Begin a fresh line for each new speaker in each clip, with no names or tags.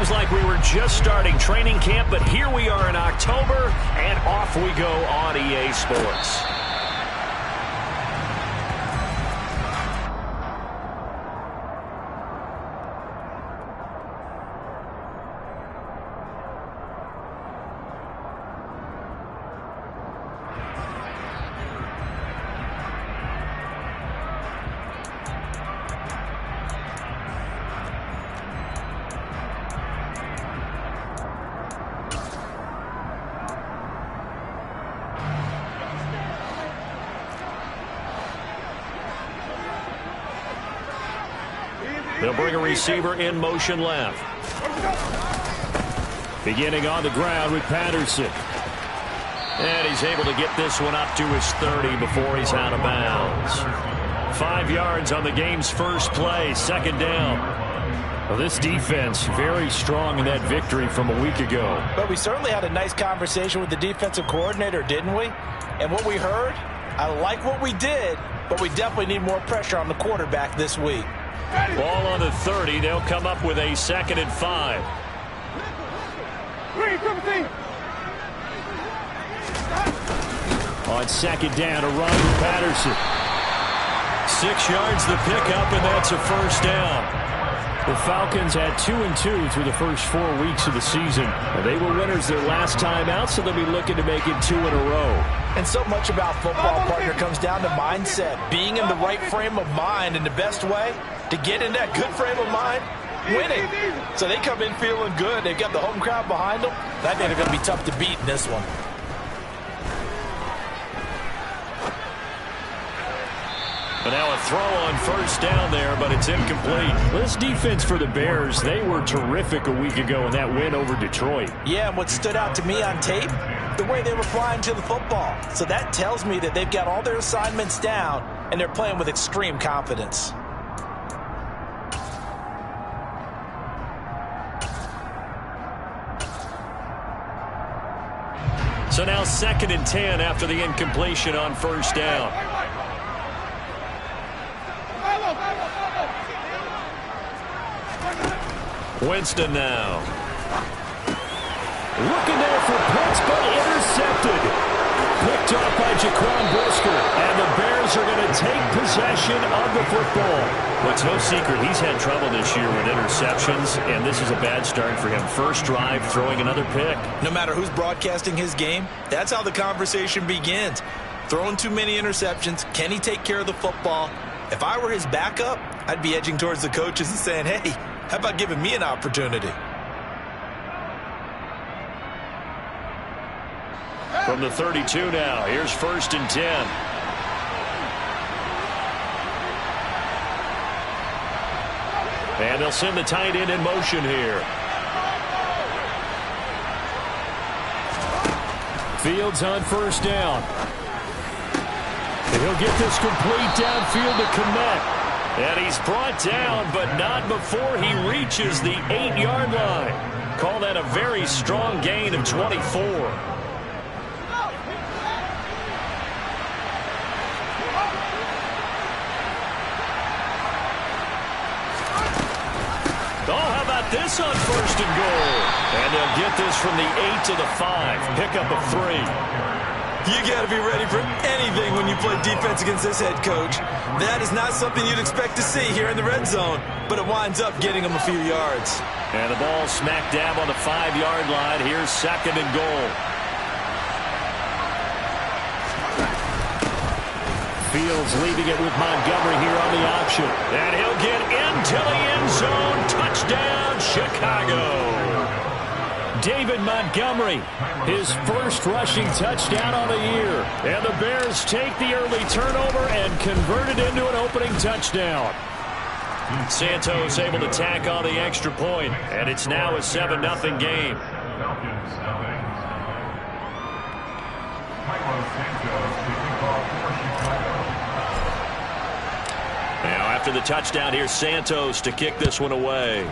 seems like we were just starting training camp, but here we are in October, and off we go on EA Sports. They'll bring a receiver in motion left. Beginning on the ground with Patterson. And he's able to get this one up to his 30 before he's out of bounds. 5 yards on the game's first play, second down. Well, this defense very strong in that victory from a week ago.
But we certainly had a nice conversation with the defensive coordinator, didn't we? And what we heard, I like what we did, but we definitely need more pressure on the quarterback this week.
Ball on the 30. They'll come up with a 2nd and 5. On 2nd down, a run with Patterson. 6 yards the pickup, and that's a first down. The Falcons had 2-2 through the first 4 weeks of the season. They were winners their last time out, so they'll be looking to make it 2 in a row.
And so much about football, partner, comes down to mindset. Being in the right frame of mind, and the best way to get in that good frame of mind, winning. So they come in feeling good. They've got the home crowd behind them. I think they're going to be tough to beat in this one.
But now a throw on first down there, but it's incomplete. This defense for the Bears, they were terrific a week ago in that win over Detroit.
Yeah, and what stood out to me on tape, the way they were flying to the football. So that tells me that they've got all their assignments down, and they're playing with extreme confidence.
So now 2nd and 10 after the incompletion on first down. Winston now. Looking there for Pitts, but intercepted. Picked off by Jaquan Brisker. And the Bears are going to take possession of the football. Well, it's no secret he's had trouble this year with interceptions, and this is a bad start for him. First drive, throwing another pick.
No matter who's broadcasting his game, that's how the conversation begins. Throwing too many interceptions. Can he take care of the football? If I were his backup, I'd be edging towards the coaches and saying, hey, how about giving me an opportunity?
From the 32 now, here's 1st and 10. And they'll send the tight end in motion here. Fields on first down. And he'll get this complete downfield to Kmet. And he's brought down, but not before he reaches the 8-yard line. Call that a very strong gain of 24. This on 1st and goal. And they'll get this from the 8 to the 5. Pickup of 3.
You got to be ready for anything when you play defense against this head coach. That is not something you'd expect to see here in the red zone, but it winds up getting them a few yards.
And the ball smack dab on the 5-yard line. Here's 2nd and goal. Fields leaving it with Montgomery here on the option. And he'll get into the end zone. Touchdown, Chicago. David Montgomery, his first rushing touchdown on the year. And the Bears take the early turnover and convert it into an opening touchdown. Santos able to tack on the extra point, and it's now a 7-0 game. Now after the touchdown, here's Santos to kick this one away.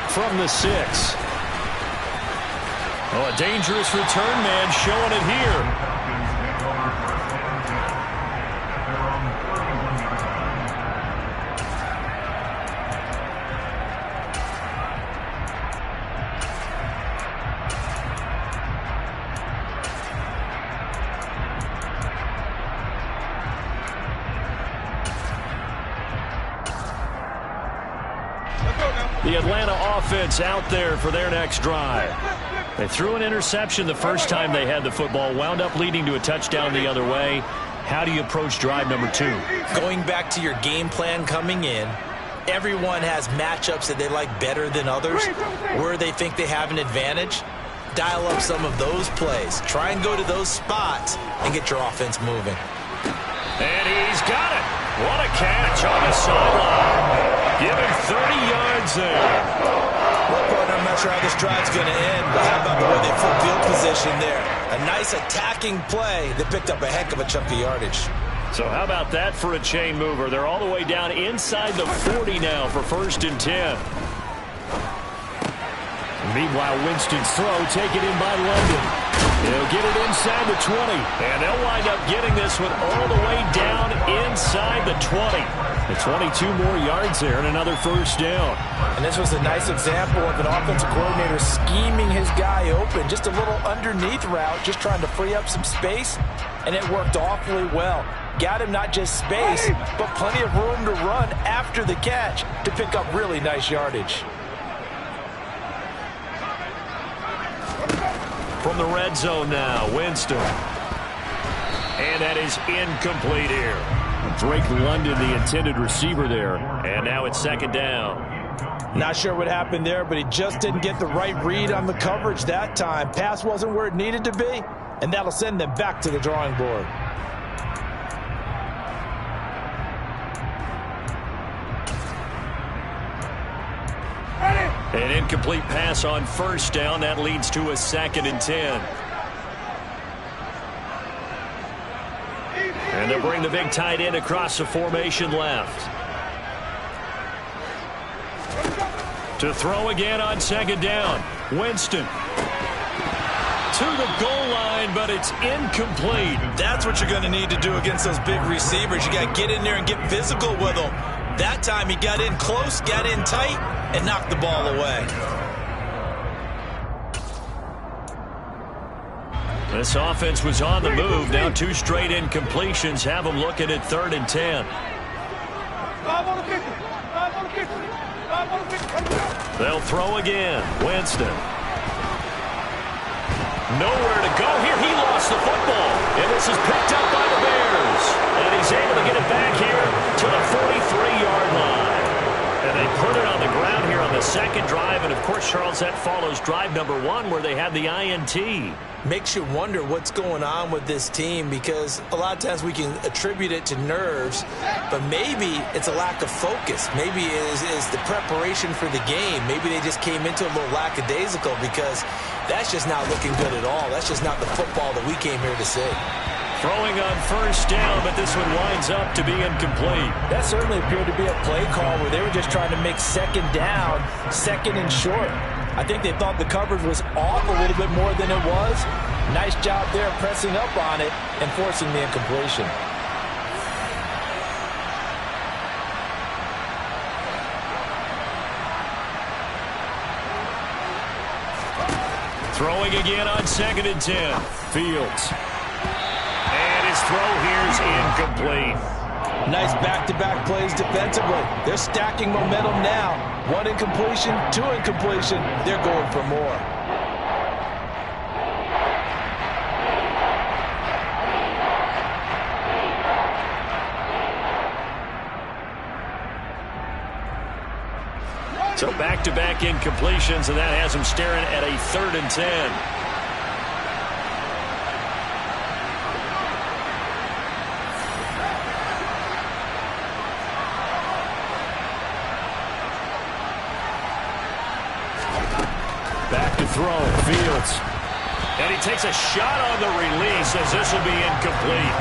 From the 6. Oh, a dangerous return man showing it here. The Atlanta offense out there for their next drive. They threw an interception the first time they had the football, wound up leading to a touchdown the other way. How do you approach drive number 2?
Going back to your game plan coming in, everyone has matchups that they like better than others. Where they think they have an advantage, dial up some of those plays. Try and go to those spots and get your offense moving.
And he's got it. What a catch on the sideline. Give him 30 yards there.
Well, partner, I'm not sure how this drive's going to end, but how about the way they flip field position there? A nice attacking play that picked up a heck of a chunk of yardage.
So how about that for a chain mover? They're all the way down inside the 40 now for 1st and 10. Meanwhile, Winston's throw taken in by London. He'll get it inside the 20. And they'll wind up getting this one all the way down inside the 20. The 22 more yards there and another 1st down.
And this was a nice example of an offensive coordinator scheming his guy open. Just a little underneath route, just trying to free up some space. And it worked awfully well. Got him not just space, but plenty of room to run after the catch to pick up really nice yardage.
From the red zone now, Winston. And that is incomplete here. Drake London, the intended receiver there. And now it's 2nd down.
Not sure what happened there, but he just didn't get the right read on the coverage that time. Pass wasn't where it needed to be, and that'll send them back to the drawing board.
An incomplete pass on 1st down. That leads to a 2nd and 10. And they'll bring the big tight end across the formation left. To throw again on 2nd down. Winston. To the goal line, but it's incomplete.
That's what you're going to need to do against those big receivers. You got to get in there and get physical with them. That time he got in close, got in tight, and knocked the ball away.
This offense was on the move. Now 2 straight incompletions have them looking at 3rd and 10. They'll throw again. Winston. Nowhere to go here. He lost the football. And this is picked up by the Bears. And he's able to get it back here to the 43-yard line. And they put it on the ground here on the 2nd drive. And, of course, Charles, that follows drive number 1 where they had the INT.
Makes you wonder what's going on with this team, because a lot of times we can attribute it to nerves, but maybe it's a lack of focus. Maybe it is the preparation for the game. Maybe they just came into a little lackadaisical, because that's just not looking good at all. That's just not the football that we came here to see.
Throwing on 1st down, but this one winds up to be incomplete.
That certainly appeared to be a play call where they were just trying to make 2nd down, 2nd and short. I think they thought the coverage was off a little bit more than it was. Nice job there pressing up on it and forcing the incompletion.
Throwing again on 2nd and 10. Fields. And his throw here is incomplete.
Nice back-to-back plays defensively. They're stacking momentum now. 1 incompletion, 2 incompletion. They're going for more.
So back-to-back incompletions, and that has them staring at a 3rd and 10. Throw, Fields. And he takes a shot on the release as this will be incomplete.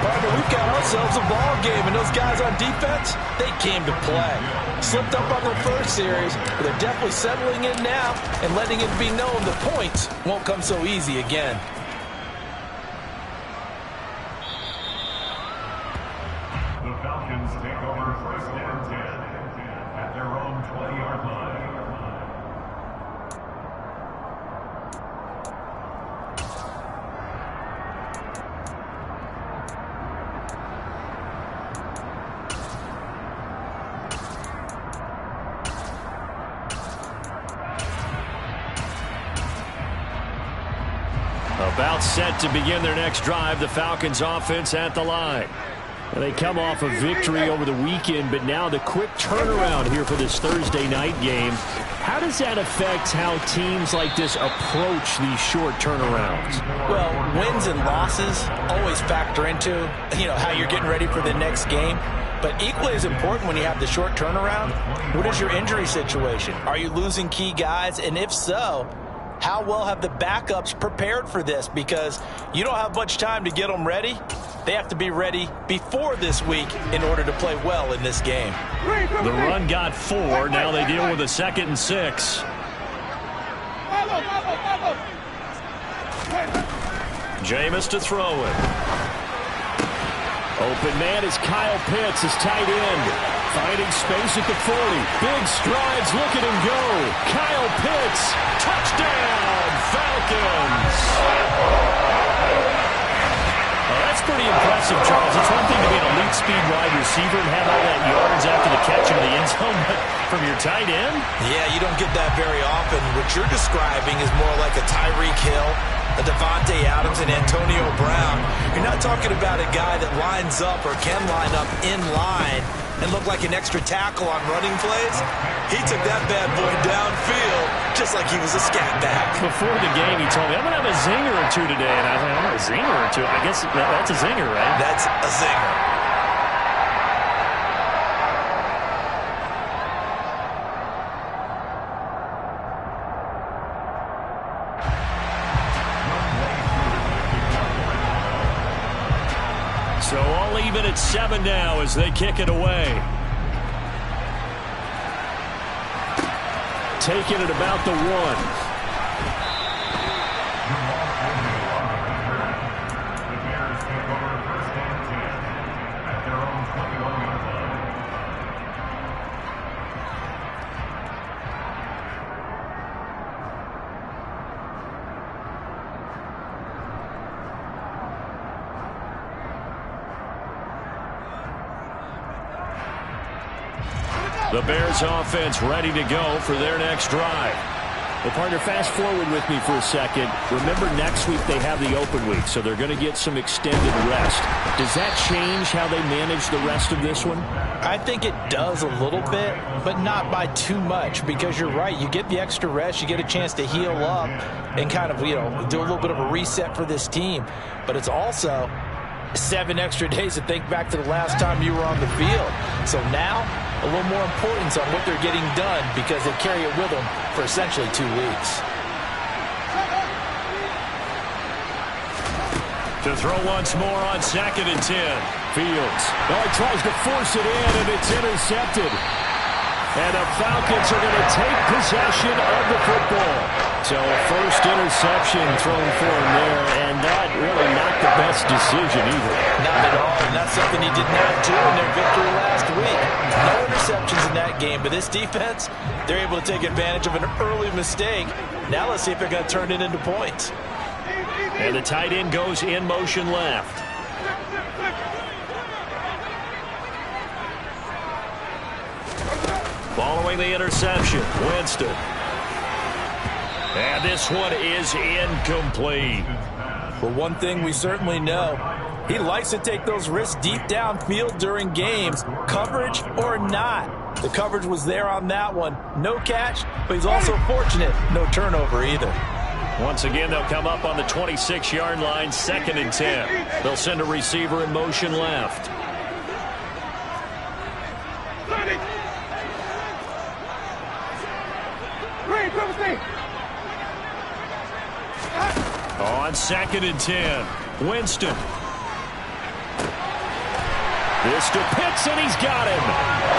Partner, we've got ourselves a ball game, and those guys on defense, they came to play. Slipped up on their first series, but they're definitely settling in now and letting it be known the points won't come so easy again.
The Falcons take over 1st and 10 at their own 20-yard line.
About set to begin their next drive, the Falcons offense at the line. Well, they come off a victory over the weekend, but now the quick turnaround here for this Thursday night game. How does that affect how teams like this approach these short turnarounds?
Well, wins and losses always factor into, how you're getting ready for the next game. But equally as important when you have the short turnaround, what is your injury situation? Are you losing key guys? And if so, how well have the backups prepared for this? Because you don't have much time to get them ready. They have to be ready before this week in order to play well in this game.
The run got 4. Now they deal with a 2nd and 6. Jameis to throw it. Open man is Kyle Pitts, his tight end. Finding space at the 40. Big strides, look at him go. Kyle Pitts, touchdown, Falcons. That's pretty impressive, Charles. It's one thing to be an elite speed wide receiver and have all that yards after the catch into the end zone, but from your tight end?
Yeah, you don't get that very often. What you're describing is more like a Tyreek Hill, a Devontae Adams, and Antonio Brown. You're not talking about a guy that lines up or can line up in line and look like an extra tackle on running plays. He took that bad boy downfield just like he was a scat back.
Before the game, he told me, I'm going to have a zinger or two today. And I was like, I'm a zinger or two. I guess that's a zinger, right?
That's a zinger.
So all even at 7 now as they kick it away. Taking it about the 1. The Bears offense ready to go for their next drive. Well, partner, fast forward with me for a second. Remember, next week they have the open week, so they're going to get some extended rest. Does that change how they manage the rest of this one?
I think it does a little bit, but not by too much, because you're right. You get the extra rest. You get a chance to heal up and kind of, do a little bit of a reset for this team. But it's also 7 extra days to think back to the last time you were on the field. So now, a little more importance on what they're getting done because they carry it with them for essentially 2 weeks.
To throw once more on 2nd and 10. Fields. Oh, he tries to force it in, and it's intercepted. And the Falcons are going to take possession of the football. So first interception thrown for him there, and that really not the best decision either.
Not at all, and that's something he did not do in their victory last week. No interceptions in that game, but this defense, they're able to take advantage of an early mistake. Now let's see if they're going to turn it into points.
And the tight end goes in motion left. Following the interception, Winston. And this one is incomplete.
Well, one thing we certainly know, he likes to take those risks deep downfield during games, coverage or not. The coverage was there on that one. No catch, but he's also fortunate. No turnover either.
Once again, they'll come up on the 26-yard line, 2nd and 10. They'll send a receiver in motion left. On 2nd and 10, Winston. This to Pitts, and he's got him.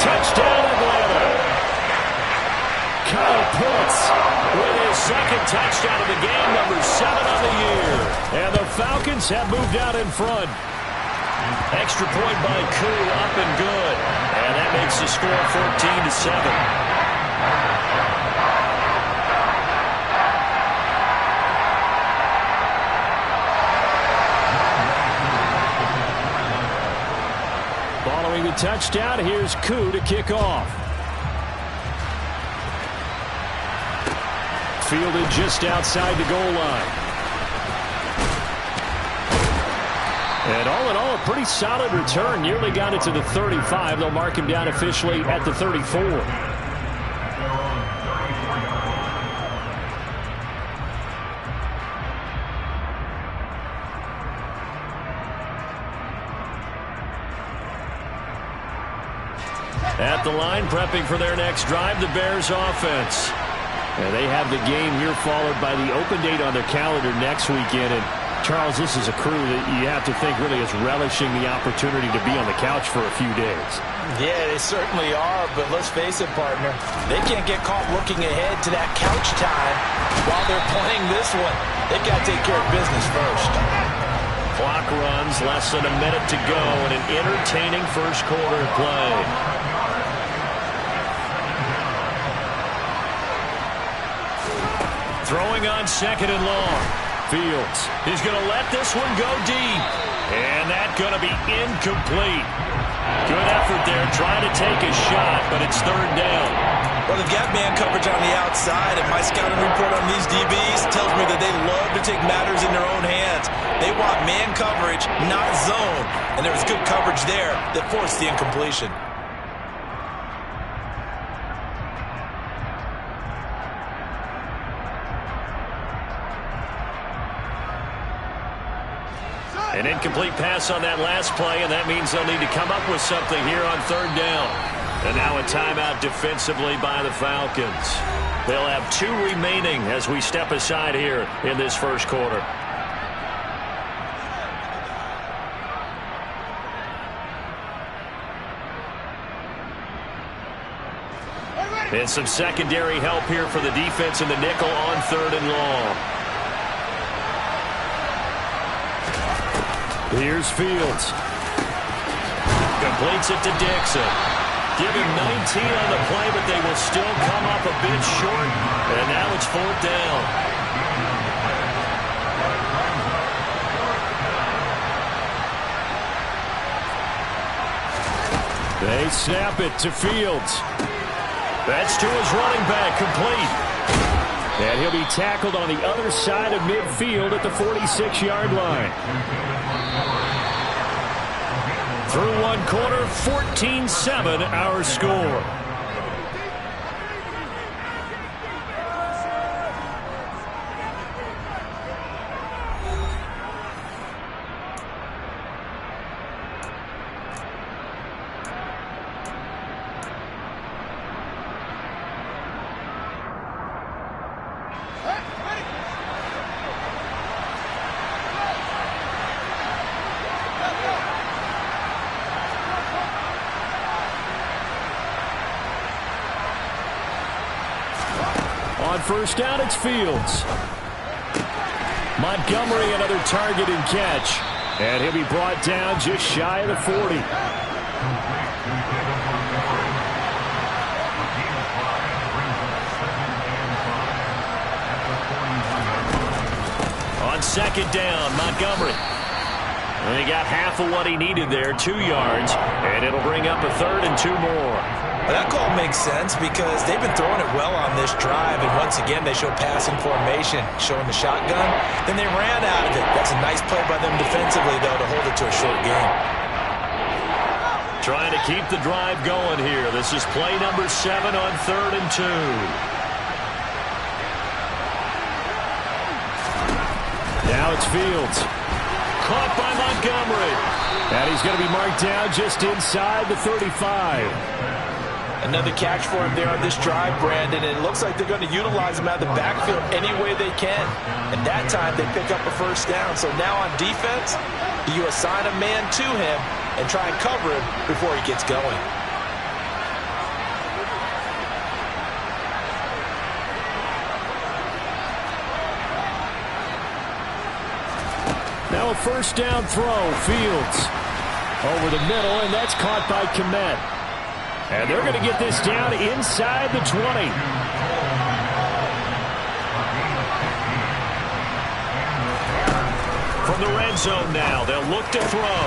Touchdown, Atlanta. Kyle Pitts with his 2nd touchdown of the game, number 7 on the year. And the Falcons have moved out in front. Extra point by Koo, up and good. And that makes the score 14-7. Following the touchdown, here's Koo to kick off. Fielded just outside the goal line. And all in all, a pretty solid return. Nearly got it to the 35. They'll mark him down officially at the 34. At the line, prepping for their next drive, the Bears offense. And they have the game here followed by the open date on their calendar next weekend. And Charles, this is a crew that you have to think really is relishing the opportunity to be on the couch for a few days.
Yeah, they certainly are, but let's face it, partner. They can't get caught looking ahead to that couch time while they're playing this one. They've got to take care of business first.
Clock runs, less than a minute to go, and an entertaining first quarter play. Throwing on second and long. Fields is going to let this one go deep. And that's going to be incomplete. Good effort there trying to take a shot, but it's third down.
Well, they've got man coverage on the outside, and my scouting report on these DBs tells me that they love to take matters in their own hands. They want man coverage, not zone. And there was good coverage there that forced the incompletion.
An incomplete pass on that last play, and that means they'll need to come up with something here on third down. And now a timeout defensively by the Falcons. They'll have 2 remaining as we step aside here in this first quarter. And some secondary help here for the defense in the nickel on third and long. Here's Fields. Completes it to Dixon. Give him 19 on the play, but they will still come up a bit short. And now it's fourth down. They snap it to Fields. That's to his running back, complete. And he'll be tackled on the other side of midfield at the 46-yard line. Through one quarter, 14-7 our score. On first down, it's Fields. Montgomery, another target and catch. And he'll be brought down just shy of the 40. On second down, Montgomery. And he got half of what he needed there, 2 yards. And it'll bring up a third and 2 more.
That call makes sense because they've been throwing it well on this drive, and once again they show passing formation, showing the shotgun. Then they ran out of it. That's a nice play by them defensively, though, to hold it to a short game.
Trying to keep the drive going here. This is play number 7 on third and 2. Now it's Fields. Caught by Montgomery. And he's going to be marked down just inside the 35.
Another catch for him there on this drive, Brandon, and it looks like they're going to utilize him out of the backfield any way they can. And that time they pick up a first down. So now on defense, you assign a man to him and try and cover him before he gets going.
Now a first down throw. Fields over the middle, and that's caught by Kmet. And they're going to get this down inside the 20. From the red zone now, they'll look to throw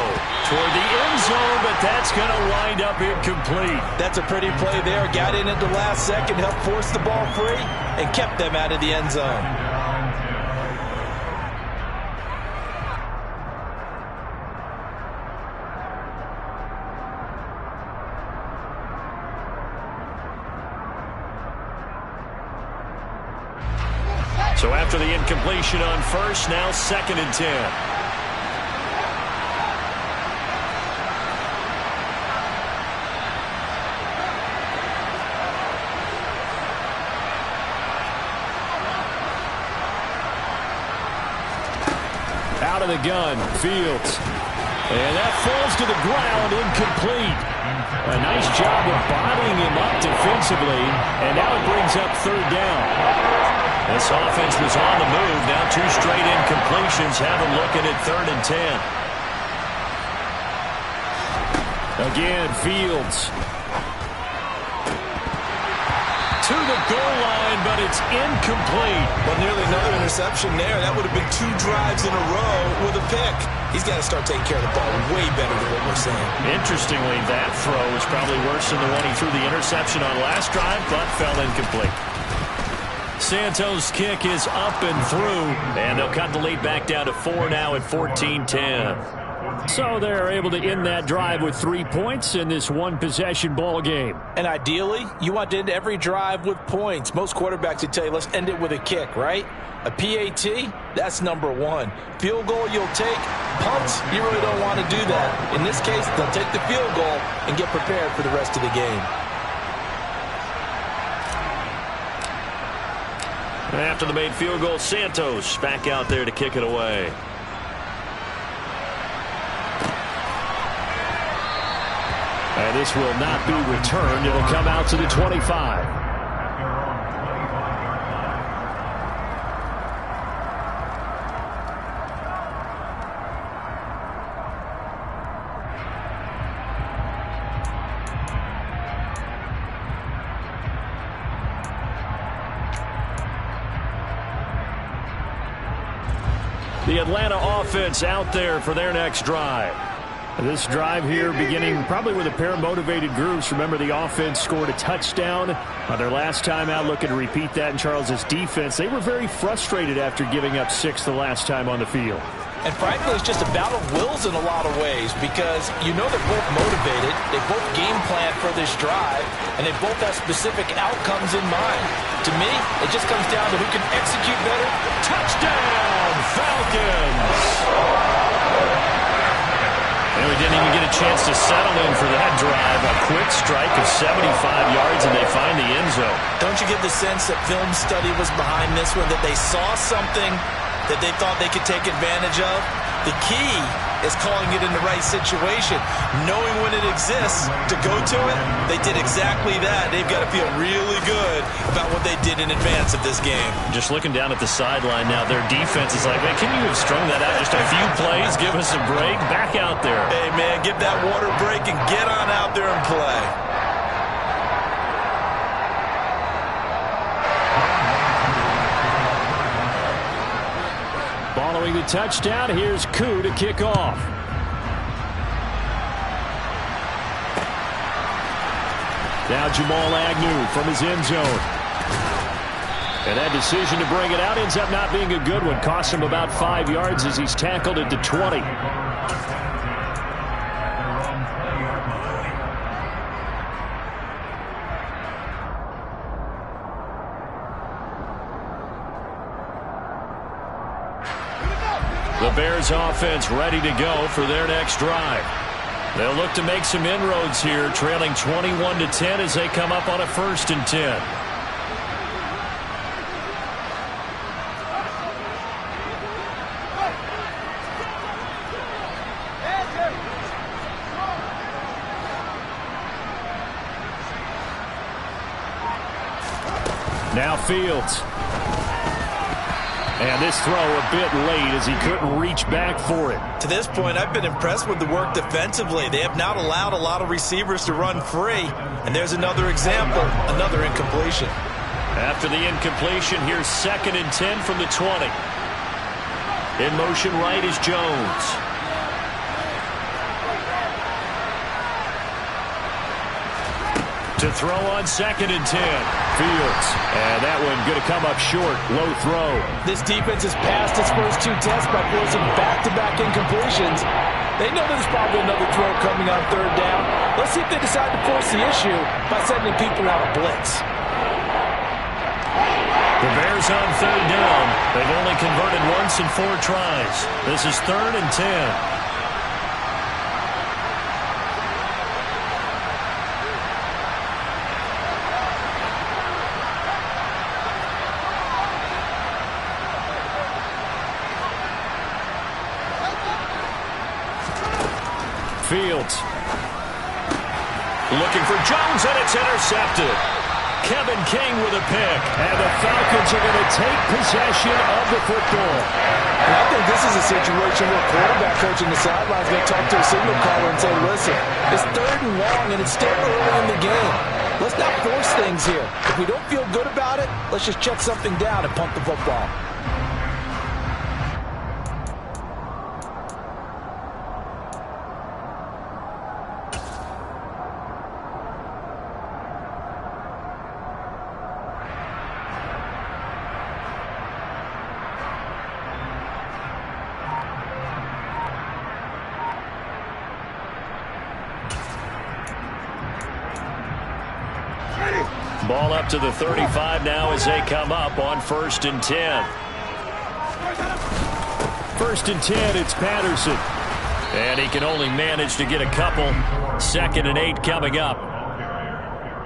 toward the end zone, but that's going to wind up incomplete.
That's a pretty play there. Got in at the last second, helped force the ball free, and kept them out of the end zone.
So after the incompletion on first, now 2nd and 10. Out of the gun, Fields. And that falls to the ground, incomplete. A nice job of bodying him up defensively, and now it brings up 3rd down. This offense was on the move. Now 2 straight incompletions have them looking at 3rd and 10. Again, Fields. To the goal line, but it's incomplete.
Well, nearly another interception there. That would have been 2 drives in a row with a pick. He's got to start taking care of the ball way better than what we're saying.
Interestingly, that throw was probably worse than the one he threw the interception on last drive, but fell incomplete. Santos' kick is up and through, and they'll cut the lead back down to 4 now at 14-10. So they're able to end that drive with 3 points in this one-possession ball game.
And ideally, you want to end every drive with points. Most quarterbacks would tell you, let's end it with a kick, right? A PAT, that's number 1. Field goal, you'll take. Punts, you really don't want to do that. In this case, they'll take the field goal and get prepared for the rest of the game.
After the made field goal, Santos back out there to kick it away. And this will not be returned. It'll come out to the 25. The Atlanta offense out there for their next drive. This drive here beginning probably with a pair of motivated groups. Remember, the offense scored a touchdown on their last time out. Looking to repeat that in Charles's defense. They were very frustrated after giving up 6 the last time on the field.
And frankly, it's just a battle of wills in a lot of ways because you know they're both motivated. They both game plan for this drive, and they both have specific outcomes in mind. To me, it just comes down to who can execute better.
Touchdown, Falcons! And we didn't even get a chance to settle in for that drive. A quick strike of 75 yards, and they find the end zone.
Don't you get the sense that film study was behind this one, that they saw something that they thought they could take advantage of? The key is calling it in the right situation, knowing when it exists to go to it. They did exactly that. They've got to feel really good about what they did in advance of this game.
Just looking down at the sideline now, their defense is like, man, can you have strung that out just a few plays? Give us a break. Back out there.
Hey, man, give that water break and get on out there and play.
Following the touchdown, here's Koo to kick off. Now Jamal Agnew from his end zone. And that decision to bring it out ends up not being a good one. Costs him about 5 yards as he's tackled at the 20. The Bears offense ready to go for their next drive. They'll look to make some inroads here, trailing 21-10 as they come up on a 1st and 10. Now Fields. And this throw a bit late as he couldn't reach back for it.
To this point, I've been impressed with the work defensively. They have not allowed a lot of receivers to run free. And there's another example, another incompletion.
After the incompletion, here's 2nd and 10 from the 20. In motion right is Jones. To throw on 2nd and 10. Fields. And that one going to come up short. Low throw.
This defense has passed its first 2 tests by forcing back-to-back incompletions. They know there's probably another throw coming on 3rd down. Let's see if they decide to force the issue by sending people out of blitz.
The Bears on third down. They've only converted once in 4 tries. This is 3rd and 10. Fields. Looking for Jones, and it's intercepted. Kevin King with a pick. And the Falcons are going to take possession of the football.
And I think this is a situation where quarterback coach in the sideline is going to talk to a signal caller and say, listen, it's 3rd and long, and it's still early in the game. Let's not force things here. If we don't feel good about it, let's just check something down and punt the football.
Ball up to the 35 now as they come up on 1st and 10. 1st and 10, it's Patterson. And he can only manage to get a couple. 2nd and 8 coming up.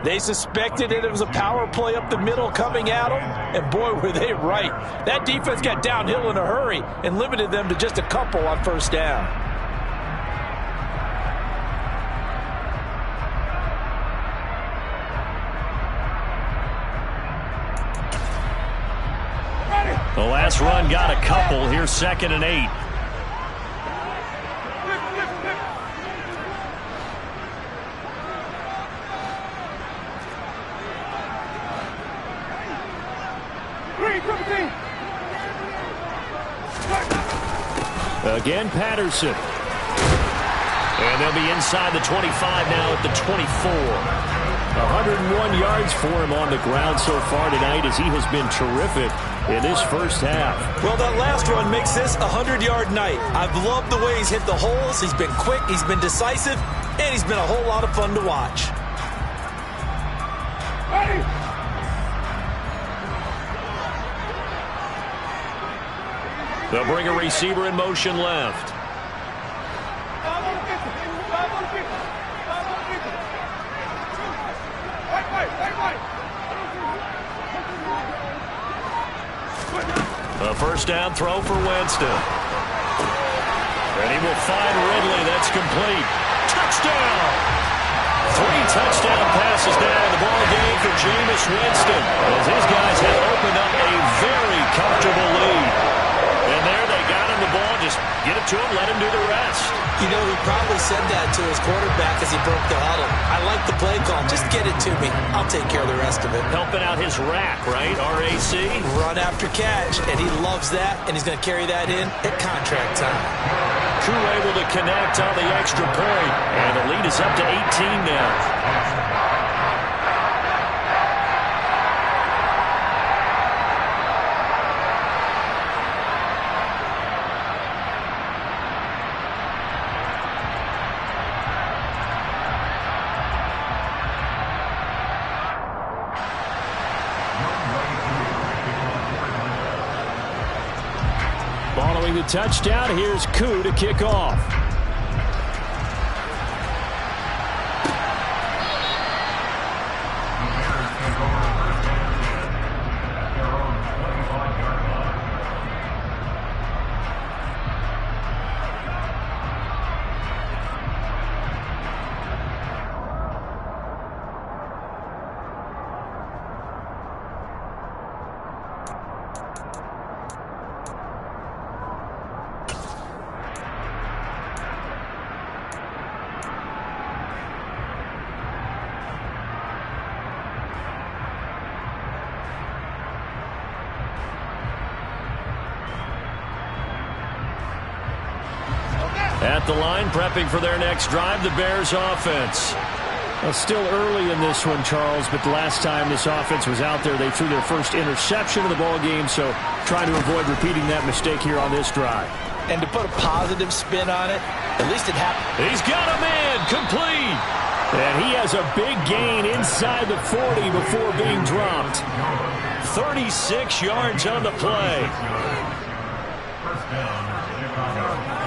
They suspected it was a power play up the middle coming at them, and boy, were they right. That defense got downhill in a hurry and limited them to just a couple on 1st down.
The last run got a couple. Here's 2nd and 8. Again, Patterson. And they'll be inside the 25 now at the 24. 101 yards for him on the ground so far tonight as he has been terrific in this first half.
Well, that last run makes this a 100-yard night. I've loved the way he's hit the holes. He's been quick, he's been decisive, and he's been a whole lot of fun to watch.
They'll bring a receiver in motion left. A 1st down throw for Winston. And he will find Ridley. That's complete. Touchdown! 3 touchdown passes now in the ball game for Jameis Winston, as his guys have opened up a very comfortable lead. And there they got him the ball. Just get it to him, let him do the rest.
You know, he probably said that to his quarterback as he broke the huddle. I like the play call. Just get it to me. I'll take care of the rest of it.
Helping out his rack, right? RAC.
Run after catch, and he loves that, and he's going to carry that in at contract time.
Crew able to connect on the extra point, and the lead is up to 18 now. Following the touchdown, here's Koo to kick off. At the line, prepping for their next drive, the Bears offense. Well, still early in this one, Charles, but the last time this offense was out there, they threw their first interception of the ball game, so trying to avoid repeating that mistake here on this drive.
And to put a positive spin on it, at least it happened.
He's got him in, complete. And he has a big gain inside the 40 before being dropped. 36 yards on the play.
First down, Chicago.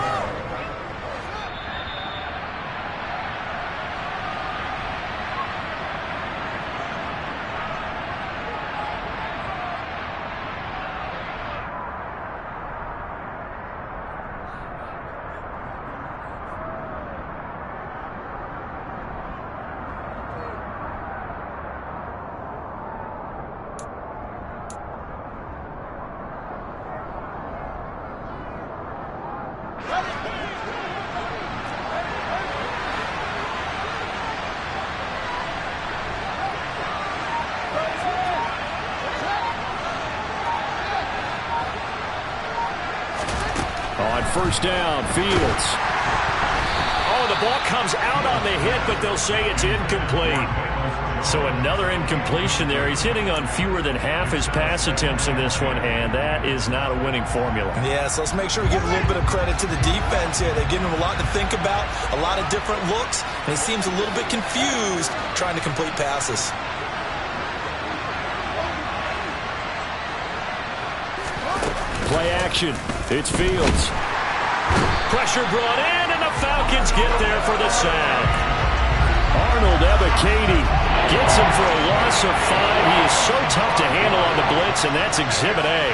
On first down, Fields. Oh, the ball comes out on the hit, but they'll say it's incomplete. So another incompletion there. He's hitting on fewer than half his pass attempts in this one, and that is not a winning formula.
Yeah, so let's make sure we give a little bit of credit to the defense here. They're giving him a lot to think about, a lot of different looks, and he seems a little bit confused trying to complete passes.
Play action. It's Fields. Pressure brought in, and the Falcons get there for the sack. Arnold Ebiketie gets him for a loss of 5. He is so tough to handle on the blitz, and that's Exhibit A.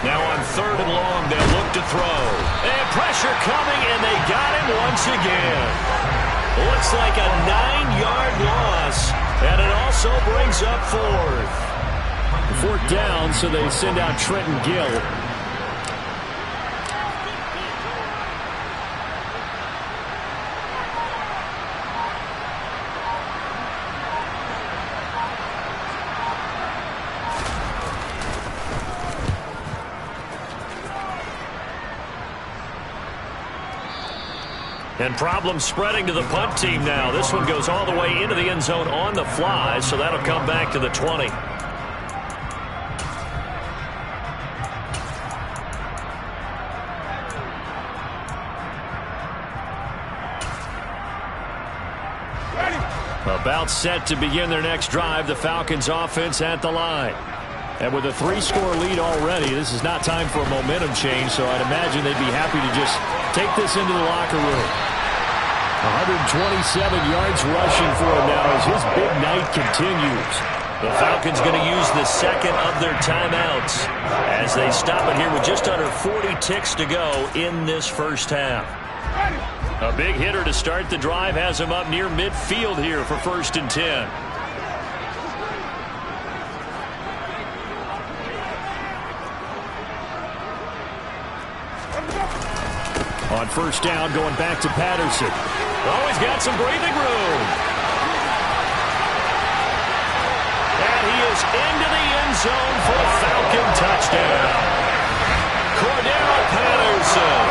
Now on 3rd and long, they'll look to throw. And pressure coming, and they got him once again. Looks like a 9-yard loss, and it also brings up 4th. 4th down, so they send out Trenton Gill. And problems spreading to the punt team now. This one goes all the way into the end zone on the fly, so that'll come back to the 20. About set to begin their next drive, the Falcons offense at the line. And with a 3-score lead already, this is not time for a momentum change, so I'd imagine they'd be happy to just take this into the locker room. 127 yards rushing for him now as his big night continues. The Falcons going to use the second of their timeouts as they stop it here with just under 40 ticks to go in this first half. A big hitter to start the drive has him up near midfield here for 1st and 10. On first down, going back to Patterson. Oh, he's got some breathing room. And he is into the end zone for a Falcon touchdown. Cordero Patterson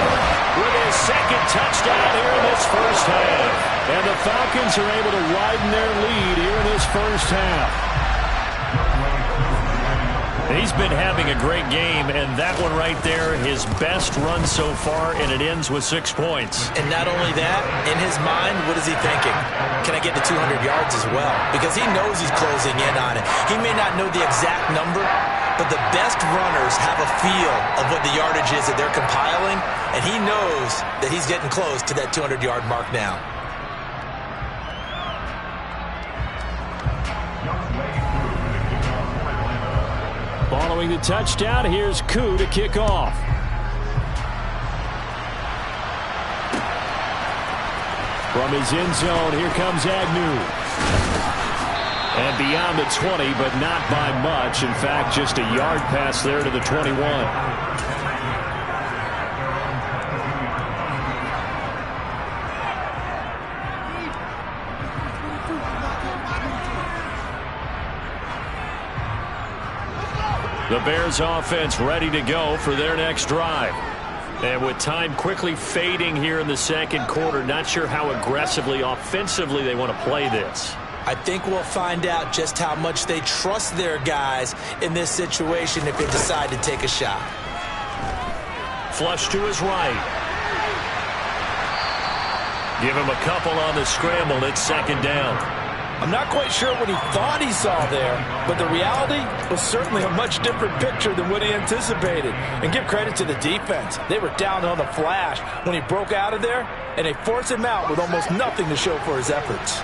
with his second touchdown here in this first half. And the Falcons are able to widen their lead here in this first half. He's been having a great game, and that one right there, his best run so far, and it ends with 6 points.
And not only that, in his mind, what is he thinking? Can I get to 200 yards as well? Because he knows he's closing in on it. He may not know the exact number, but the best runners have a feel of what the yardage is that they're compiling, and he knows that he's getting close to that 200-yard mark now.
Following the touchdown, here's Koo to kick off. From his end zone, here comes Agnew. And beyond the 20, but not by much. In fact, just a yard pass there to the 21. The Bears offense ready to go for their next drive. And with time quickly fading here in the second quarter, not sure how aggressively, offensively they want to play this.
I think we'll find out just how much they trust their guys in this situation if they decide to take a shot.
Flush to his right. Give him a couple on the scramble. It's 2nd down.
I'm not quite sure what he thought he saw there, but the reality was certainly a much different picture than what he anticipated. And give credit to the defense. They were down on the flash when he broke out of there, and they forced him out with almost nothing to show for his efforts.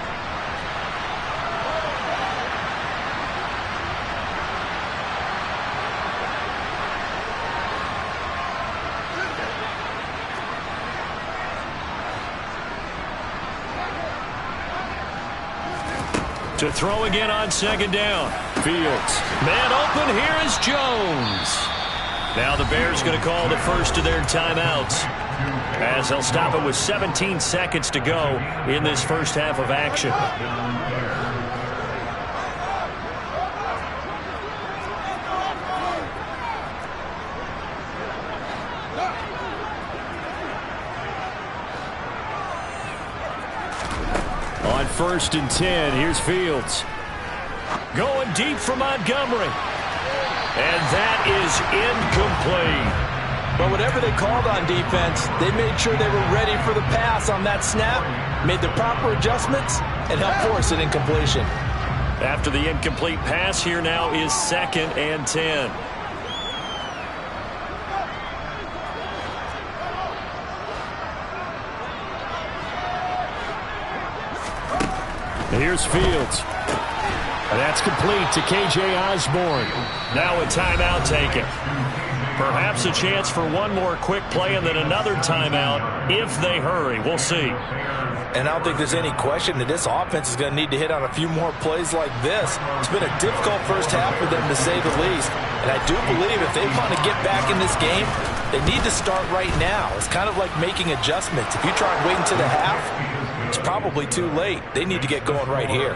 To throw again on second down. Fields. Man open. Here is Jones. Now the Bears going to call the first of their timeouts, as they'll stop it with 17 seconds to go in this first half of action. On 1st and 10, here's Fields. Going deep for Montgomery. And that is incomplete.
But whatever they called on defense, they made sure they were ready for the pass on that snap, made the proper adjustments, and helped force an incompletion.
After the incomplete pass, here now is 2nd and 10. Here's Fields. And that's complete to K.J. Osborne. Now a timeout taken. Perhaps a chance for one more quick play and then another timeout if they hurry. We'll see.
And I don't think there's any question that this offense is going to need to hit on a few more plays like this. It's been a difficult first half for them, to say the least. And I do believe if they want to get back in this game, they need to start right now. It's kind of like making adjustments. If you try and wait until the half, it's probably too late. They need to get going right here.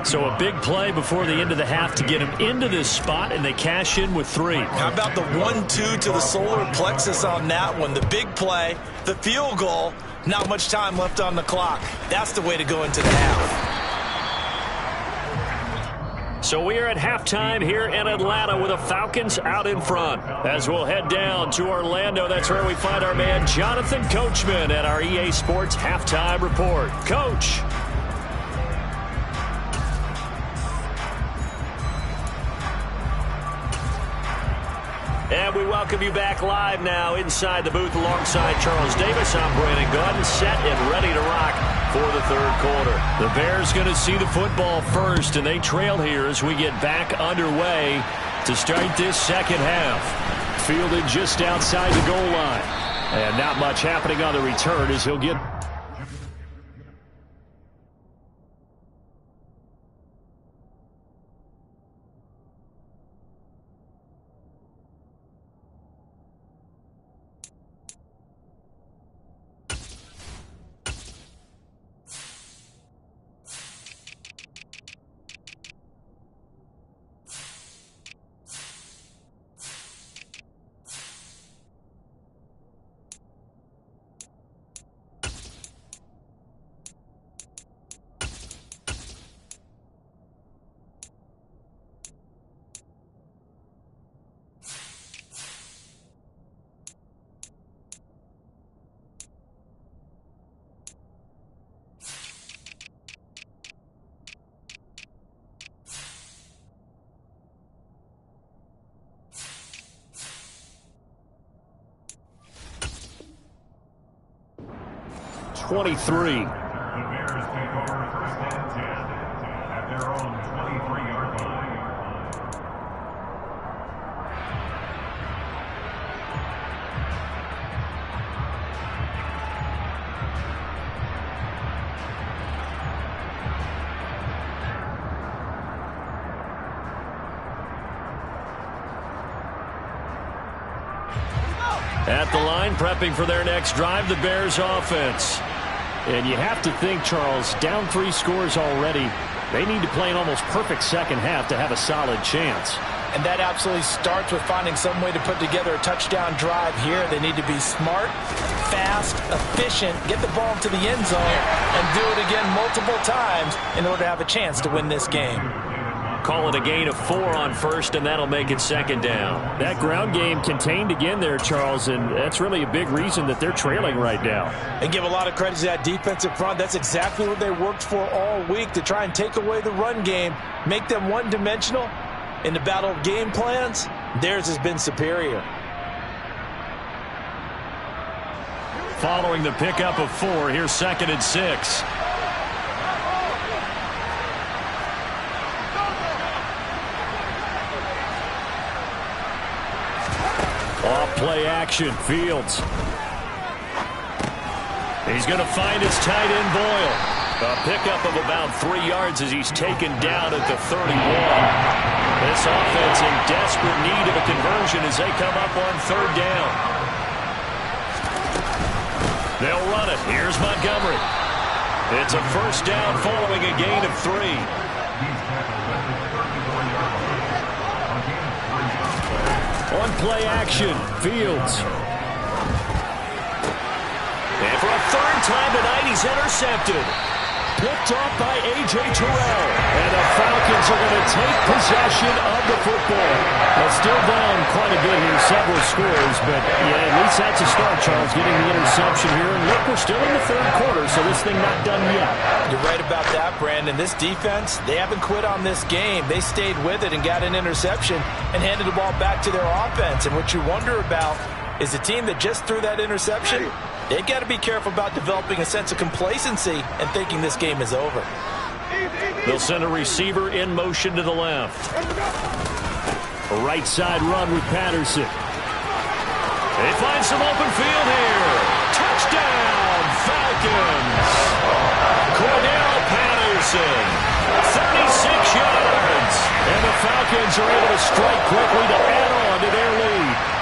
So a big play before the end of the half to get them into this spot, and they cash in with 3.
How about the 1-2 to the solar plexus on that one? The big play, the field goal, not much time left on the clock. That's the way to go into the half.
So we are at halftime here in Atlanta with the Falcons out in front. As we'll head down to Orlando, that's where we find our man Jonathan Coachman at our EA Sports Halftime Report. Coach. And we welcome you back live now inside the booth alongside Charles Davis. I'm Brandon Gunn, set and ready to rock for the third quarter. The Bears going to see the football first, and they trail here as we get back underway to start this second half. Fielded just outside the goal line. And not much happening on the return as he'll get... ...23.
The Bears take over 1st and 10 at their own 23-yard line.
At the line, prepping for their next drive, the Bears offense. And you have to think, Charles, down 3 scores already. They need to play an almost perfect second half to have a solid chance.
And that absolutely starts with finding some way to put together a touchdown drive here. They need to be smart, fast, efficient, get the ball to the end zone, and do it again multiple times in order to have a chance to win this game.
call it a gain of 4 on first, and that'll make it second down.
That ground game contained again there, Charles, and that's really a big reason that they're trailing right now.
And give a lot of credit to that defensive front. That's exactly what they worked for all week, to try and take away the run game, make them one-dimensional. In the battle of game plans, theirs has been superior.
Following the pickup of 4, here's 2nd and 6. Off play action, Fields. He's going to find his tight end, Boyle. A pickup of about 3 yards as he's taken down at the 31. This offense in desperate need of a conversion as they come up on 3rd down. They'll run it. Here's Montgomery. It's a 1st down following a gain of 3. On play action, Fields. And for a 3rd time tonight, he's intercepted. Picked off by A.J. Terrell. And the Falcons are going to take possession of the football. Well, still down quite a bit here, several scores. But, yeah, at least that's a start, Charles, getting the interception here. And look, we're still in the 3rd quarter, so this thing not done yet.
You're right about that, Brandon. This defense, they haven't quit on this game. They stayed with it and got an interception and handed the ball back to their offense. And what you wonder about is the team that just threw that interception, they've got to be careful about developing a sense of complacency and thinking this game is over.
They'll send a receiver in motion to the left. A right side run with Patterson. They find some open field here. Touchdown, Falcons. Cordell Patterson, 36 yards. And the Falcons are able to strike quickly to add on to their lead.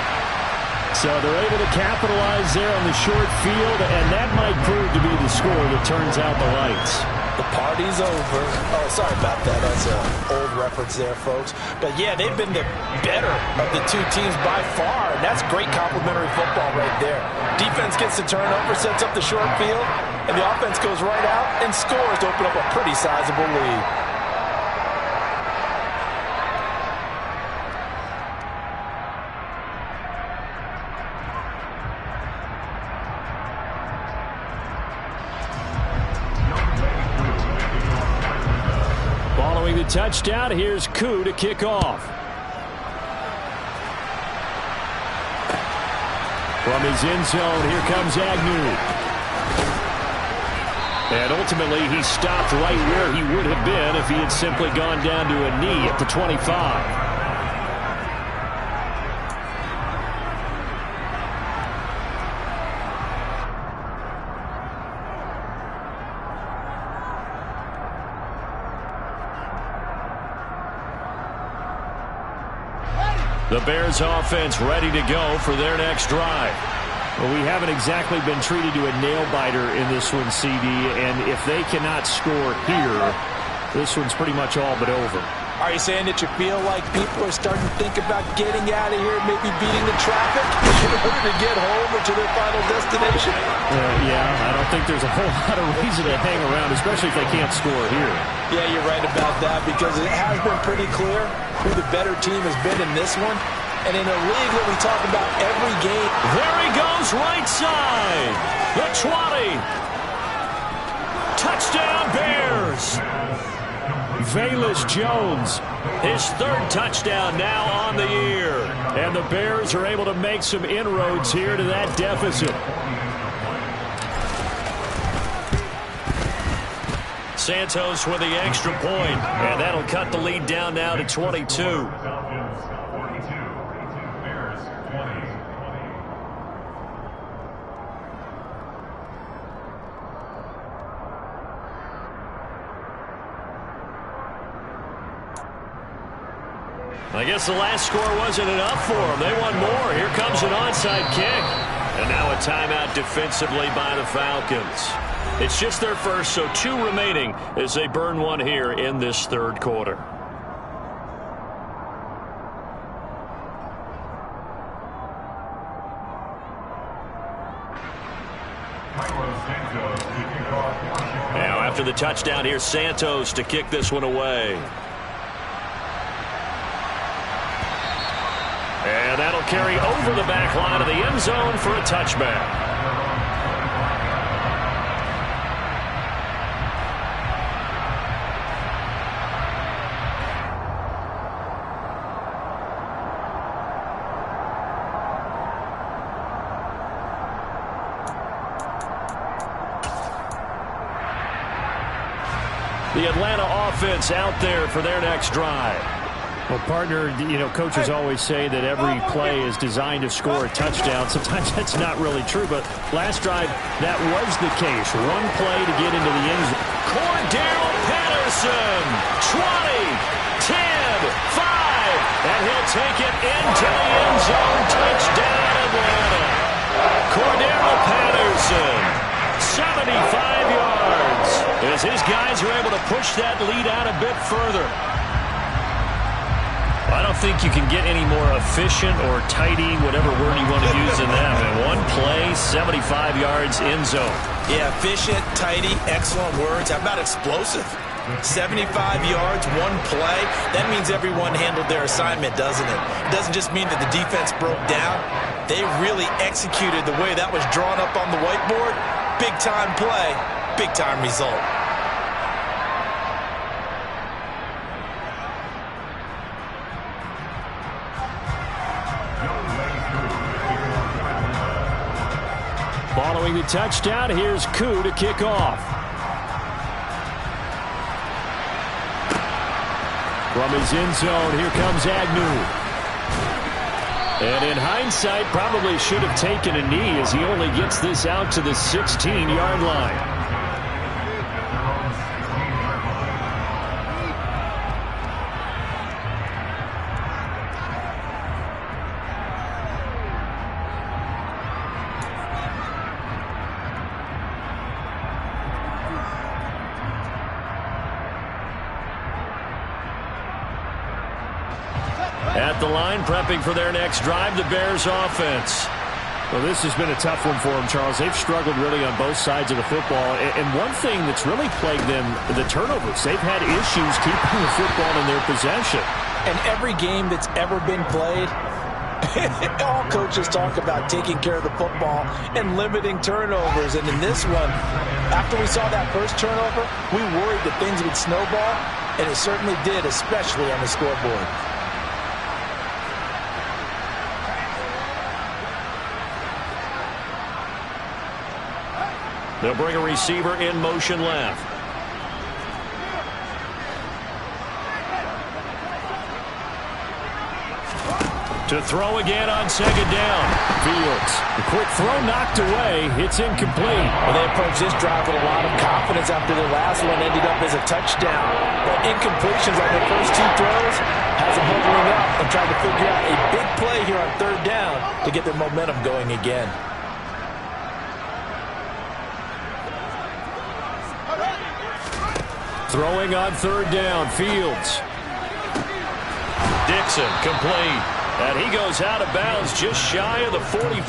So they're able to capitalize there on the short field, and that might prove to be the score that turns out the lights.
The party's over. Oh, sorry about that. That's an old reference there, folks. But, yeah, they've been the better of the two teams by far, and that's great complementary football right there. Defense gets the turnover, sets up the short field, and the offense goes right out and scores to open up a pretty sizable lead.
The touchdown, here's Koo to kick off. From his end zone, here comes Agnew. And ultimately, he stopped right where he would have been if he had simply gone down to a knee at the 25. The Bears offense ready to go for their next drive.
Well, we haven't exactly been treated to a nail-biter in this one, CD, and if they cannot score here, this one's pretty much all but over.
Are you saying that you feel like people are starting to think about getting out of here, maybe beating the traffic in order to get home or to their final destination?
Yeah, I don't think there's a whole lot of reason to hang around, especially if they can't score here.
Yeah, you're right about that, because it has been pretty clear who the better team has been in this one. And in a league that we talk about every game.
There he goes, right side. The 20. Touchdown, Bears. Velus Jones, his 3rd touchdown now on the year. And the Bears are able to make some inroads here to that deficit. Santos with the extra point, and that'll cut the lead down now to 22. I guess the last score wasn't enough for them. They want more. Here comes an onside kick. And now a timeout defensively by the Falcons. It's just their first, so 2 remaining as they burn one here in this 3rd quarter. Now after the touchdown, here's Santos to kick this one away. carry over the back line of the end zone for a touchback. The Atlanta offense out there for their next drive.
Well, partner, coaches always say that every play is designed to score a touchdown. Sometimes that's not really true, but last drive, that was the case. One play to get into the end zone.
Cordero Patterson, 20, 10, 5, and he'll take it into the end zone. Touchdown, Atlanta. Cordero Patterson, 75 yards, as his guys are able to push that lead out a bit further. I don't think you can get any more efficient or tidy, whatever word you want to use in that. And one play, 75 yards, end zone.
Yeah, efficient, tidy, excellent words. How about explosive? 75 yards, one play. That means everyone handled their assignment, doesn't it? It doesn't just mean that the defense broke down. They really executed the way that was drawn up on the whiteboard. Big-time play, big-time result.
Following the touchdown, here's Koo to kick off. From his end zone, here comes Agnew. And in hindsight, probably should have taken a knee as he only gets this out to the 16-yard line. At the line, prepping for their next drive, the Bears offense.
Well, this has been a tough one for them, Charles. They've struggled really on both sides of the football. And one thing that's really plagued them, the turnovers. They've had issues keeping the football in their possession.
And every game that's ever been played, all coaches talk about taking care of the football and limiting turnovers. And in this one, after we saw that first turnover, we worried that things would snowball, and it certainly did, especially on the scoreboard.
They'll bring a receiver in motion left. To throw again on second down. Fields. The quick throw knocked away. It's incomplete.
Well, they approached this drive with a lot of confidence after the last one ended up as a touchdown. But incompletions on their first two throws has them hovering up and trying to figure out a big play here on third down to get their momentum going again.
Throwing on third down, Fields. Dixon, complete. And he goes out of bounds just shy of the 45.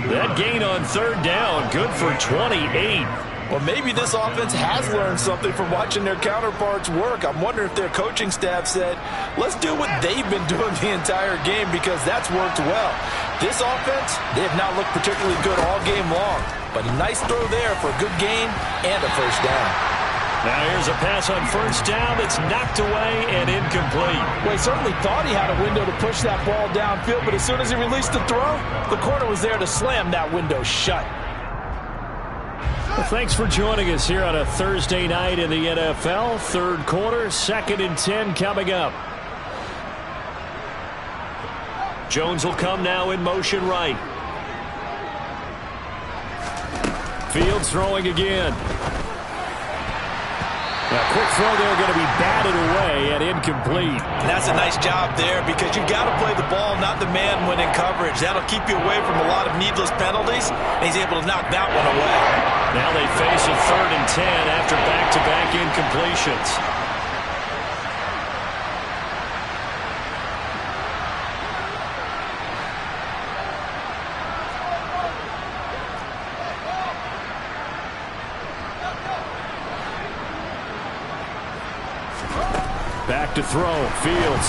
That gain on third down, good for 28.
Well, maybe this offense has learned something from watching their counterparts work. I'm wondering if their coaching staff said, let's do what they've been doing the entire game because that's worked well. This offense, they have not looked particularly good all game long. But a nice throw there for a good gain and a first down.
Now here's a pass on first down that's knocked away and incomplete.
Well, he certainly thought he had a window to push that ball downfield, but as soon as he released the throw, the corner was there to slam that window shut.
Well, thanks for joining us here on a Thursday night in the NFL. Third quarter, 2nd and 10 coming up. Jones will come now in motion right. Fields throwing again. A quick throw there going to be batted away and incomplete.
And that's a nice job there because you've got to play the ball, not the man when in coverage. That'll keep you away from a lot of needless penalties, and he's able to knock that one away.
Now they face a 3rd and 10 after back-to-back incompletions. Back to throw. Fields.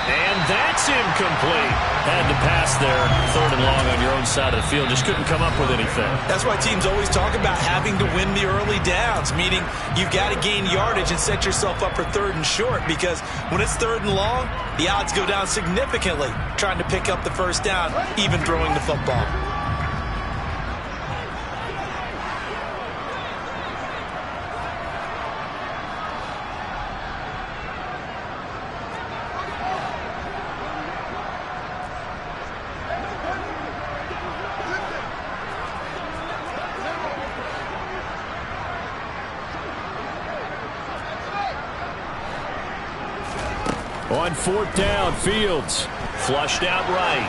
And that's incomplete. Had to pass there, 3rd and long on your own side of the field. Just couldn't come up with anything.
That's why teams always talk about having to win the early downs, meaning you've got to gain yardage and set yourself up for 3rd and short, because when it's 3rd and long, the odds go down significantly trying to pick up the 1st down, even throwing the football.
On 4th down, Fields flushed out right.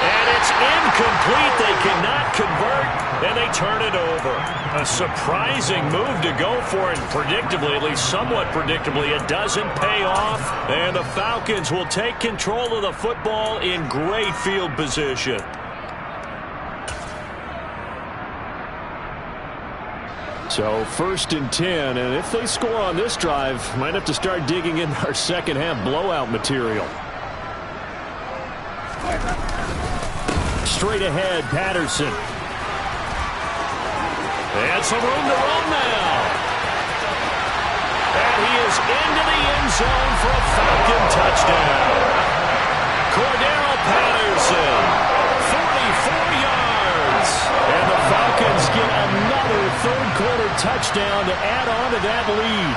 And it's incomplete. They cannot convert, and they turn it over. A surprising move to go for it. Predictably, at least somewhat predictably, it doesn't pay off. And the Falcons will take control of the football in great field position. So 1st and 10, and if they score on this drive, might have to start digging in our second half blowout material. Straight ahead, Patterson. And some room to run now. And he is into the end zone for a Falcon touchdown. Cordero Patterson, 44 yards. And the Falcons get another 3rd quarter touchdown to add on to that lead.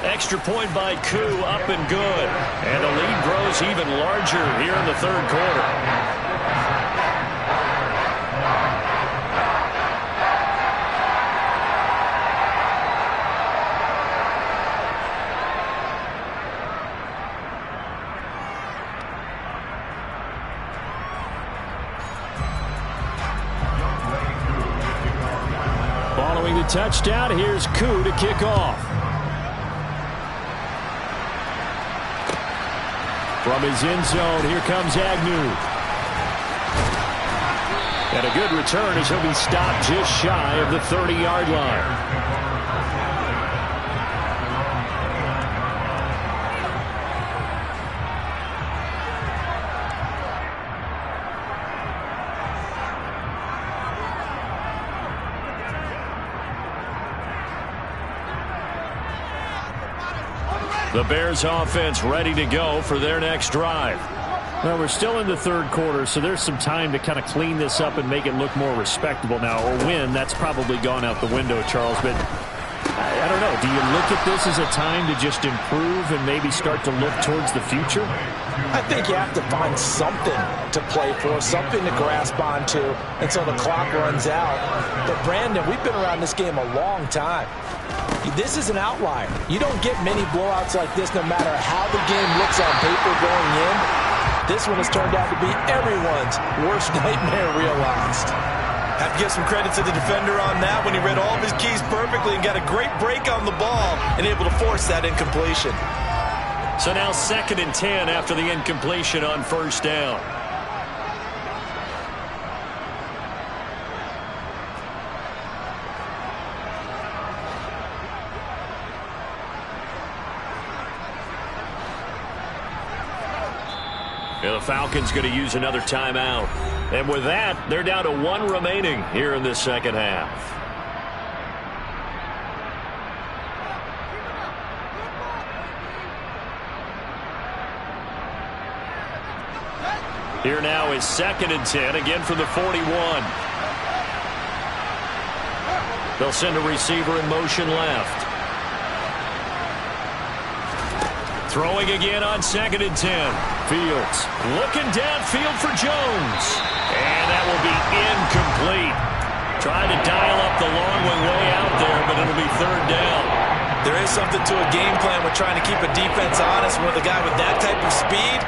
Extra point by Koo, up and good. And the lead grows even larger here in the 3rd quarter. Following the touchdown, here's Koo to kick off. From his end zone, here comes Agnew. And a good return as he'll be stopped just shy of the 30-yard line. The Bears offense ready to go for their next drive. Well, we're still in the 3rd quarter, so there's some time to kind of clean this up and make it look more respectable now. Or win, that's probably gone out the window, Charles. But I don't know. Do you look at this as a time to just improve and maybe start to look towards the future?
I think you have to find something to play for, something to grasp onto until the clock runs out. But, Brandon, we've been around this game a long time. This is an outlier. You don't get many blowouts like this no matter how the game looks on paper going in. This one has turned out to be everyone's worst nightmare realized. Have to give some credit to the defender on that when he read all of his keys perfectly and got a great break on the ball and able to force that incompletion.
So now 2nd and 10 after the incompletion on 1st down. Yeah, the Falcons going to use another timeout. And with that, they're down to 1 remaining here in this 2nd half. Here now is 2nd and 10, again from the 41. They'll send a receiver in motion left. Throwing again on 2nd and 10. Fields looking downfield for Jones. And that will be incomplete. Trying to dial up the long one way out there, but it'll be 3rd down.
There is something to a game plan with trying to keep a defense honest. With a guy with that type of speed,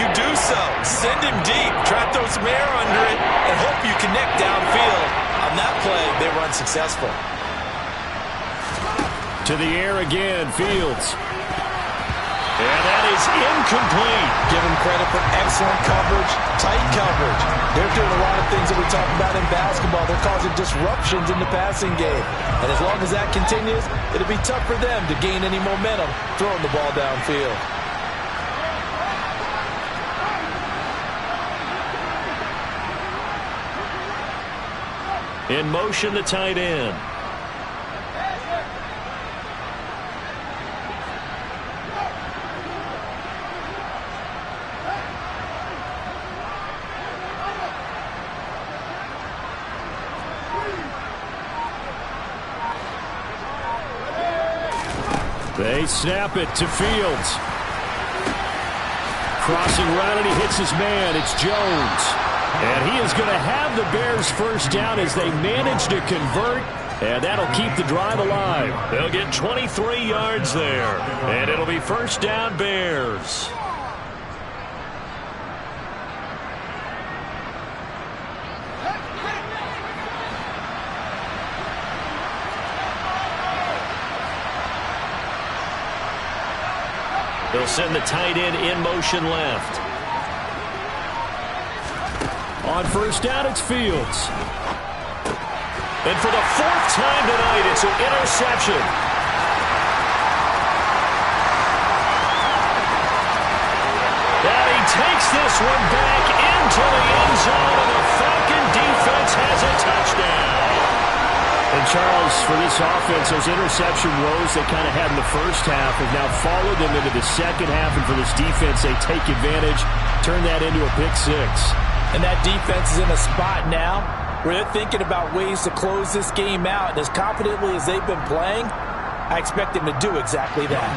you do so. Send him deep. Try to throw some air under it and hope you connect downfield. On that play, they were unsuccessful.
To the air again, Fields. And that is incomplete.
Give them credit for excellent coverage, tight coverage. They're doing a lot of things that we talk about in basketball. They're causing disruptions in the passing game. And as long as that continues, it'll be tough for them to gain any momentum throwing the ball downfield.
In motion, the tight end.
They snap it to Fields. Crossing route, and he hits his man. It's Jones. And he is going to have the Bears first down as they manage to convert. And that'll keep the drive alive.
They'll get 23 yards there. And it'll be first down Bears. They'll send the tight end in motion left.
On first down, it's Fields.
And for the fourth time tonight, it's an interception. And he takes this one back into the end zone, and the Falcon defense has a touchdown.
And Charles, for this offense, those interception woes they kind of had in the first half have now followed them into the second half. And for this defense, they take advantage, turn that into a pick six.
And that defense is in a spot now where they're thinking about ways to close this game out. And as confidently as they've been playing, I expect them to do exactly that.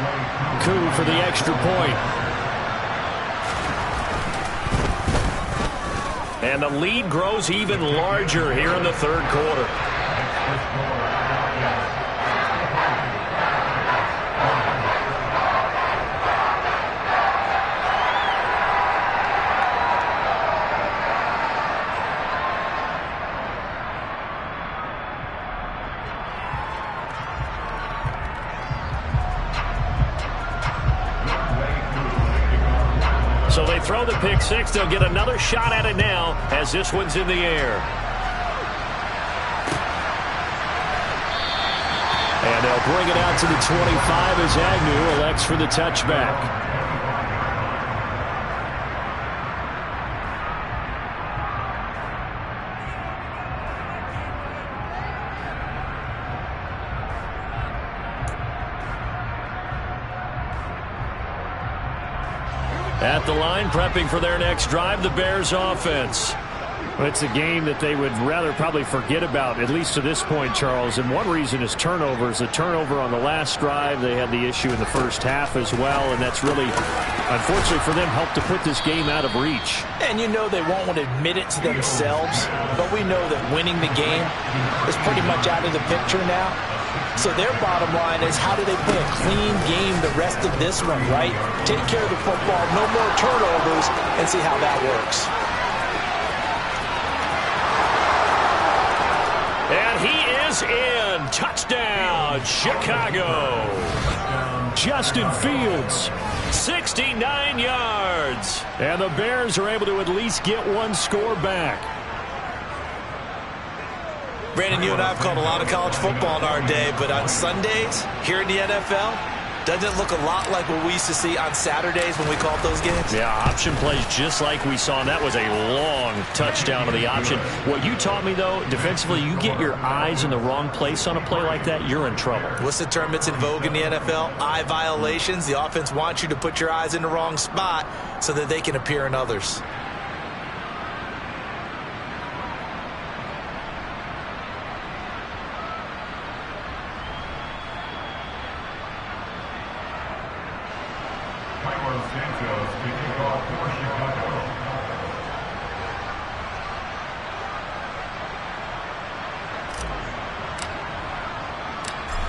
Coup for the extra point.
And the lead grows even larger here in the third quarter. So they throw the pick six. They'll get another shot at it now as this one's in the air.
And they'll bring it out to the 25 as Agnew elects for the touchback.
At the line, prepping for their next drive, the Bears offense.
Well, it's a game that they would rather probably forget about, at least to this point, Charles. And one reason is turnovers. The turnover on the last drive, they had the issue in the first half as well. And that's really, unfortunately for them, helped to put this game out of reach.
And you know they won't want to admit it to themselves, but we know that winning the game is pretty much out of the picture now. So their bottom line is, how do they play a clean game the rest of this one, right? Take care of the football, no more turnovers, and see how that works.
And he is in. Touchdown, Chicago.
Justin Fields.
69 yards.
And the Bears are able to at least get one score back.
Brandon, you and I have called a lot of college football in our day, but on Sundays, here in the NFL, doesn't it look a lot like what we used to see on Saturdays when we called those games?
Yeah, option plays just like we saw, and that was a long touchdown to the option. What you taught me, though, defensively, you get your eyes in the wrong place on a play like that, you're in trouble.
What's the term that's in vogue in the NFL? Eye violations. The offense wants you to put your eyes in the wrong spot so that they can appear in others.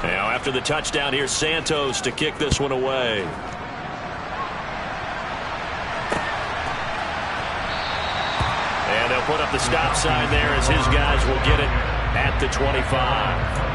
Now, after the touchdown, here's Santos to kick this one away. And they'll put up the stop sign there as his guys will get it at the 25.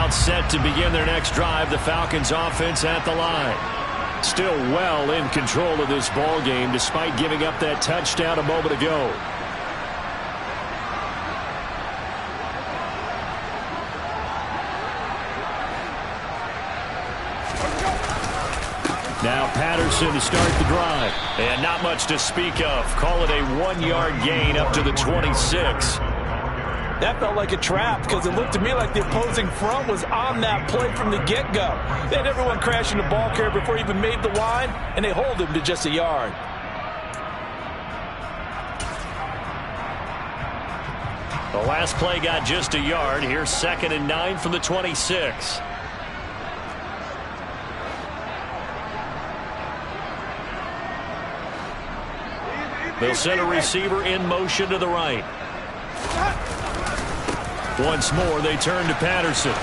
Timeout set to begin their next drive. The Falcons offense at the line. Still well in control of this ball game despite giving up that touchdown a moment ago. Now Patterson to start the drive. And not much to speak of. Call it a 1-yard gain up to the 26.
That felt like a trap because it looked to me like the opposing front was on that play from the get-go. They had everyone crashing the ball carrier before he even made the line, and they hold him to just a yard.
The last play got just a yard. Here's 2nd and 9 from the 26. They'll send a receiver in motion to the right. Once more, they turn to Patterson.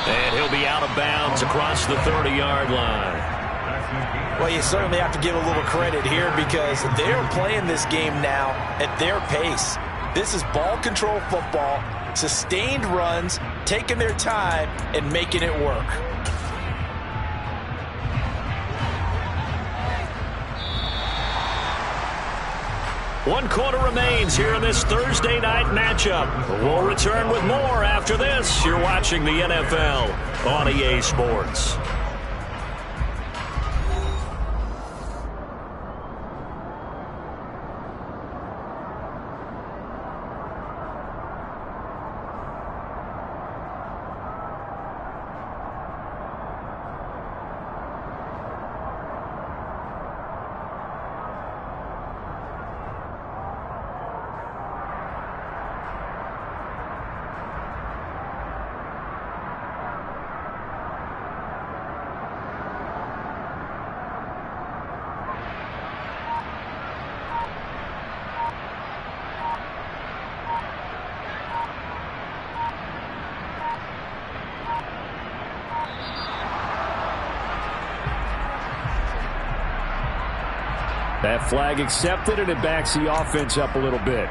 And he'll be out of bounds across the 30-yard line.
Well, you certainly have to give a little credit here because they're playing this game now at their pace. This is ball control football, sustained runs, taking their time, and making it work.
One quarter remains here in this Thursday night matchup. We'll return with more after this. You're watching the NFL on EA Sports. That flag accepted, and it backs the offense up a little bit.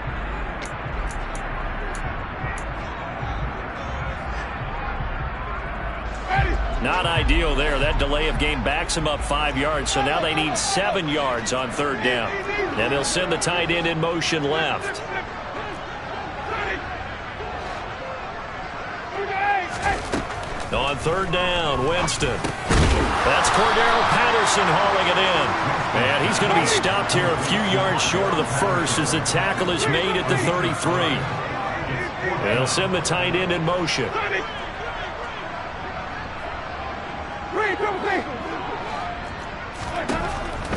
Not ideal there. That delay of game backs them up 5 yards, so now they need 7 yards on 3rd down. And they'll send the tight end in motion left. On 3rd down, Winston. That's Cordero Patterson hauling it in. And he's going to be stopped here a few yards short of the first as the tackle is made at the 33. They'll send the tight end in motion.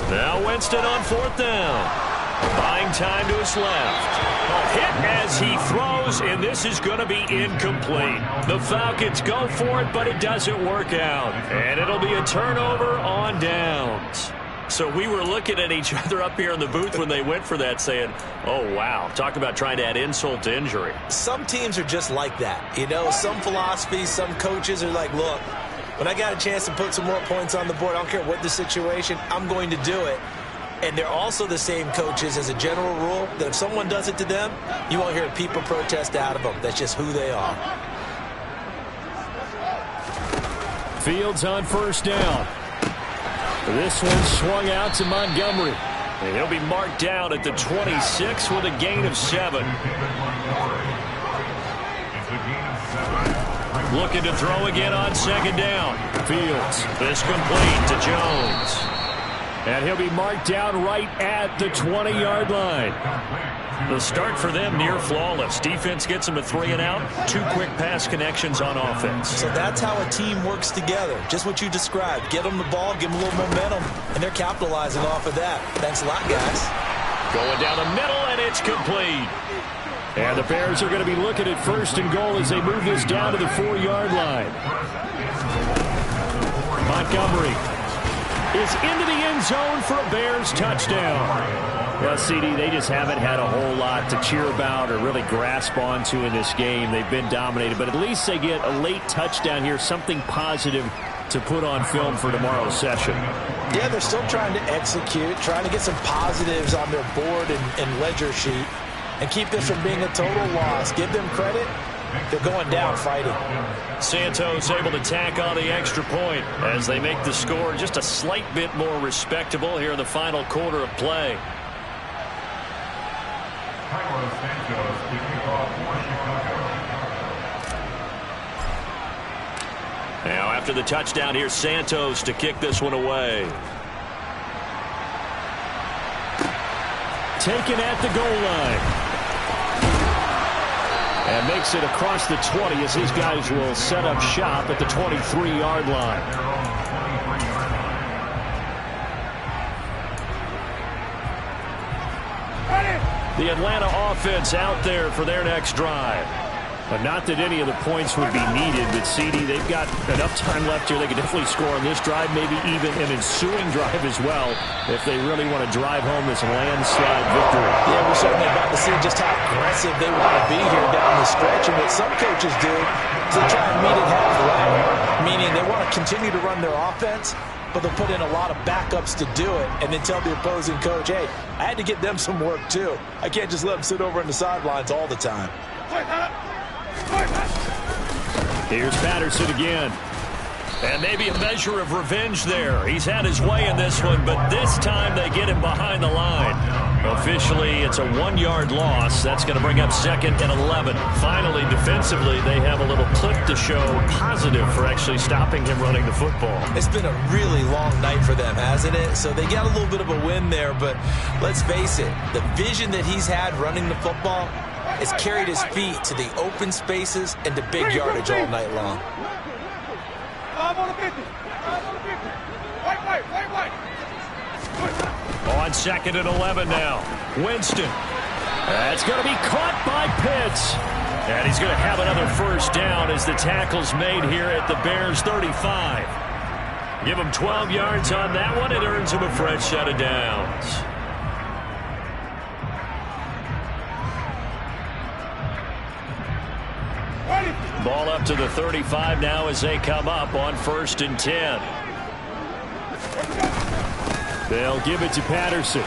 Now Winston on 4th down. Buying time to his left. A hit as he throws, and this is going to be incomplete. The Falcons go for it, but it doesn't work out. And it'll be a turnover on downs. So we were looking at each other up here in the booth when they went for that saying, oh, wow, talk about trying to add insult to injury.
Some teams are just like that. You know, some philosophies, some coaches are like, look, when I got a chance to put some more points on the board, I don't care what the situation, I'm going to do it. And they're also the same coaches as a general rule that if someone does it to them, you won't hear people protest out of them. That's just who they are.
Fields on 1st down. This one swung out to Montgomery. And he'll be marked down at the 26 with a gain of 7. Looking to throw again on 2nd down. Fields. This complete to Jones. And he'll be marked down right at the 20-yard line. The start for them near flawless. Defense gets them a 3 and out. 2 quick pass connections on offense.
So that's how a team works together. Just what you described. Get them the ball, give them a little momentum, and they're capitalizing off of that. Thanks a lot, guys.
Going down the middle, and it's complete. And the Bears are going to be looking at 1st and goal as they move this down to the 4-yard line. Montgomery is into the end zone for a Bears touchdown. Well, CD, they just haven't had a whole lot to cheer about or really grasp onto in this game. They've been dominated, but at least they get a late touchdown here, something positive to put on film for tomorrow's session.
Yeah, they're still trying to execute, trying to get some positives on their board and ledger sheet and keep this from being a total loss. Give them credit. They're going down fighting.
Santos able to tack on the extra point as they make the score just a slight bit more respectable here in the final quarter of play. Now after the touchdown, here's Santos to kick this one away.
Taken at the goal line. And makes it across the 20 as these guys will set up shop at the 23-yard line. The Atlanta offense out there for their next drive. But not that any of the points would be needed, but CD, they've got enough time left here. They could definitely score on this drive, maybe even an ensuing drive as well, if they really want to drive home this landslide victory.
Yeah, we're certainly about to see just how aggressive they want to be here down the stretch. And what some coaches do is they try and meet it halfway, meaning they want to continue to run their offense, but they'll put in a lot of backups to do it and then tell the opposing coach, hey, I had to get them some work too. I can't just let them sit over on the sidelines all the time.
Here's Patterson again. And maybe a measure of revenge there. He's had his way in this one, but this time they get him behind the line. Officially, it's a 1-yard loss. That's going to bring up 2nd and 11. Finally, defensively, they have a little clip to show positive for actually stopping him running the football.
It's been a really long night for them, hasn't it? So they got a little bit of a win there, but let's face it, the vision that he's had running the football has carried his feet to the open spaces and to big yardage all night long.
On 2nd and 11 now. Winston. That's going to be caught by Pitts. And he's going to have another first down as the tackle's made here at the Bears' 35. Give him 12 yards on that one. It earns him a fresh set of downs. Ball up to the 35 now as they come up on 1st and 10.
They'll give it to Patterson.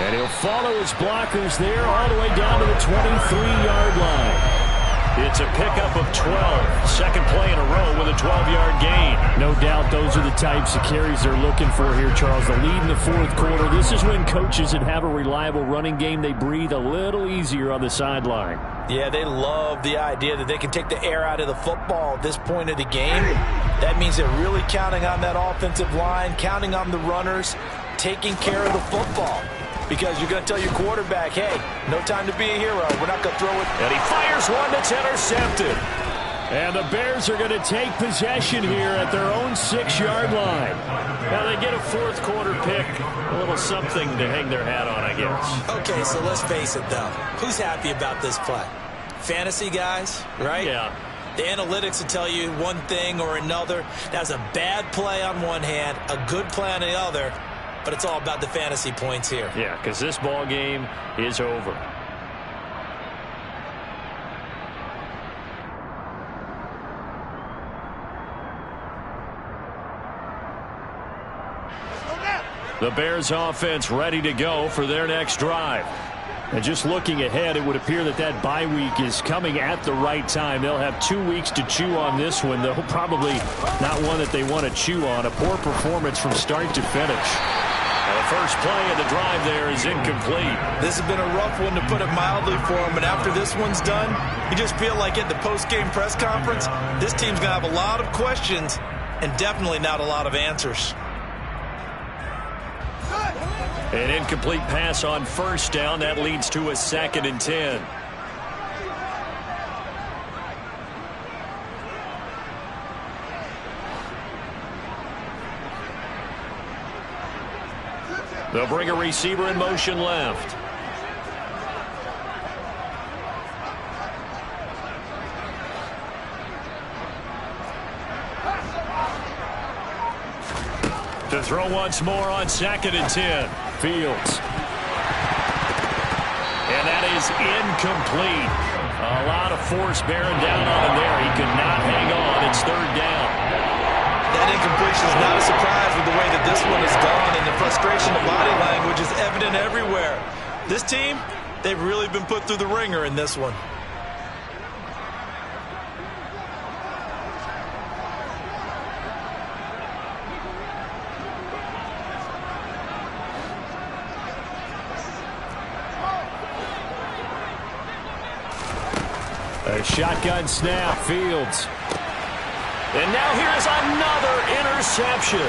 And he'll follow his blockers there all the way down to the 23-yard line.
It's a pickup of 12. Second play in a row with a 12-yard gain.
No doubt those are the types of carries they're looking for here, Charles. The lead in the 4th quarter. This is when coaches that have a reliable running game, they breathe a little easier on the sideline.
Yeah, they love the idea that they can take the air out of the football at this point of the game. That means they're really counting on that offensive line, counting on the runners, taking care of the football. Because you're going to tell your quarterback, hey, no time to be a hero. We're not going to throw it.
And he fires one that's intercepted.
And the Bears are going to take possession here at their own 6-yard line.
Now they get a 4th quarter pick. A little something to hang their hat on, I guess.
Okay, so let's face it, though. Who's happy about this play? Fantasy guys, right?
Yeah.
The analytics will tell you one thing or another. That's a bad play on one hand, a good play on the other. But it's all about the fantasy points here.
Yeah, because this ball game is over. The Bears offense ready to go for their next drive. And just looking ahead, it would appear that that bye week is coming at the right time. They'll have 2 weeks to chew on this one. They'll probably not one that they want to chew on. A poor performance from start to finish. Now the first play of the drive there is incomplete.
This has been a rough one, to put it mildly, for him. And after this one's done, you just feel like at the post-game press conference, this team's going to have a lot of questions and definitely not a lot of answers.
An incomplete pass on first down. That leads to a 2nd and 10. They'll bring a receiver in motion left. To throw once more on 2nd and 10.
Fields.
And that is incomplete. A lot of force bearing down on him there. He could not hang on. It's 3rd down.
That incompletion is not a surprise with the way that this one has gone, and the frustration of body language is evident everywhere. This team, they've really been put through the ringer in this one.
A shotgun snap, Fields. And now here's another interception.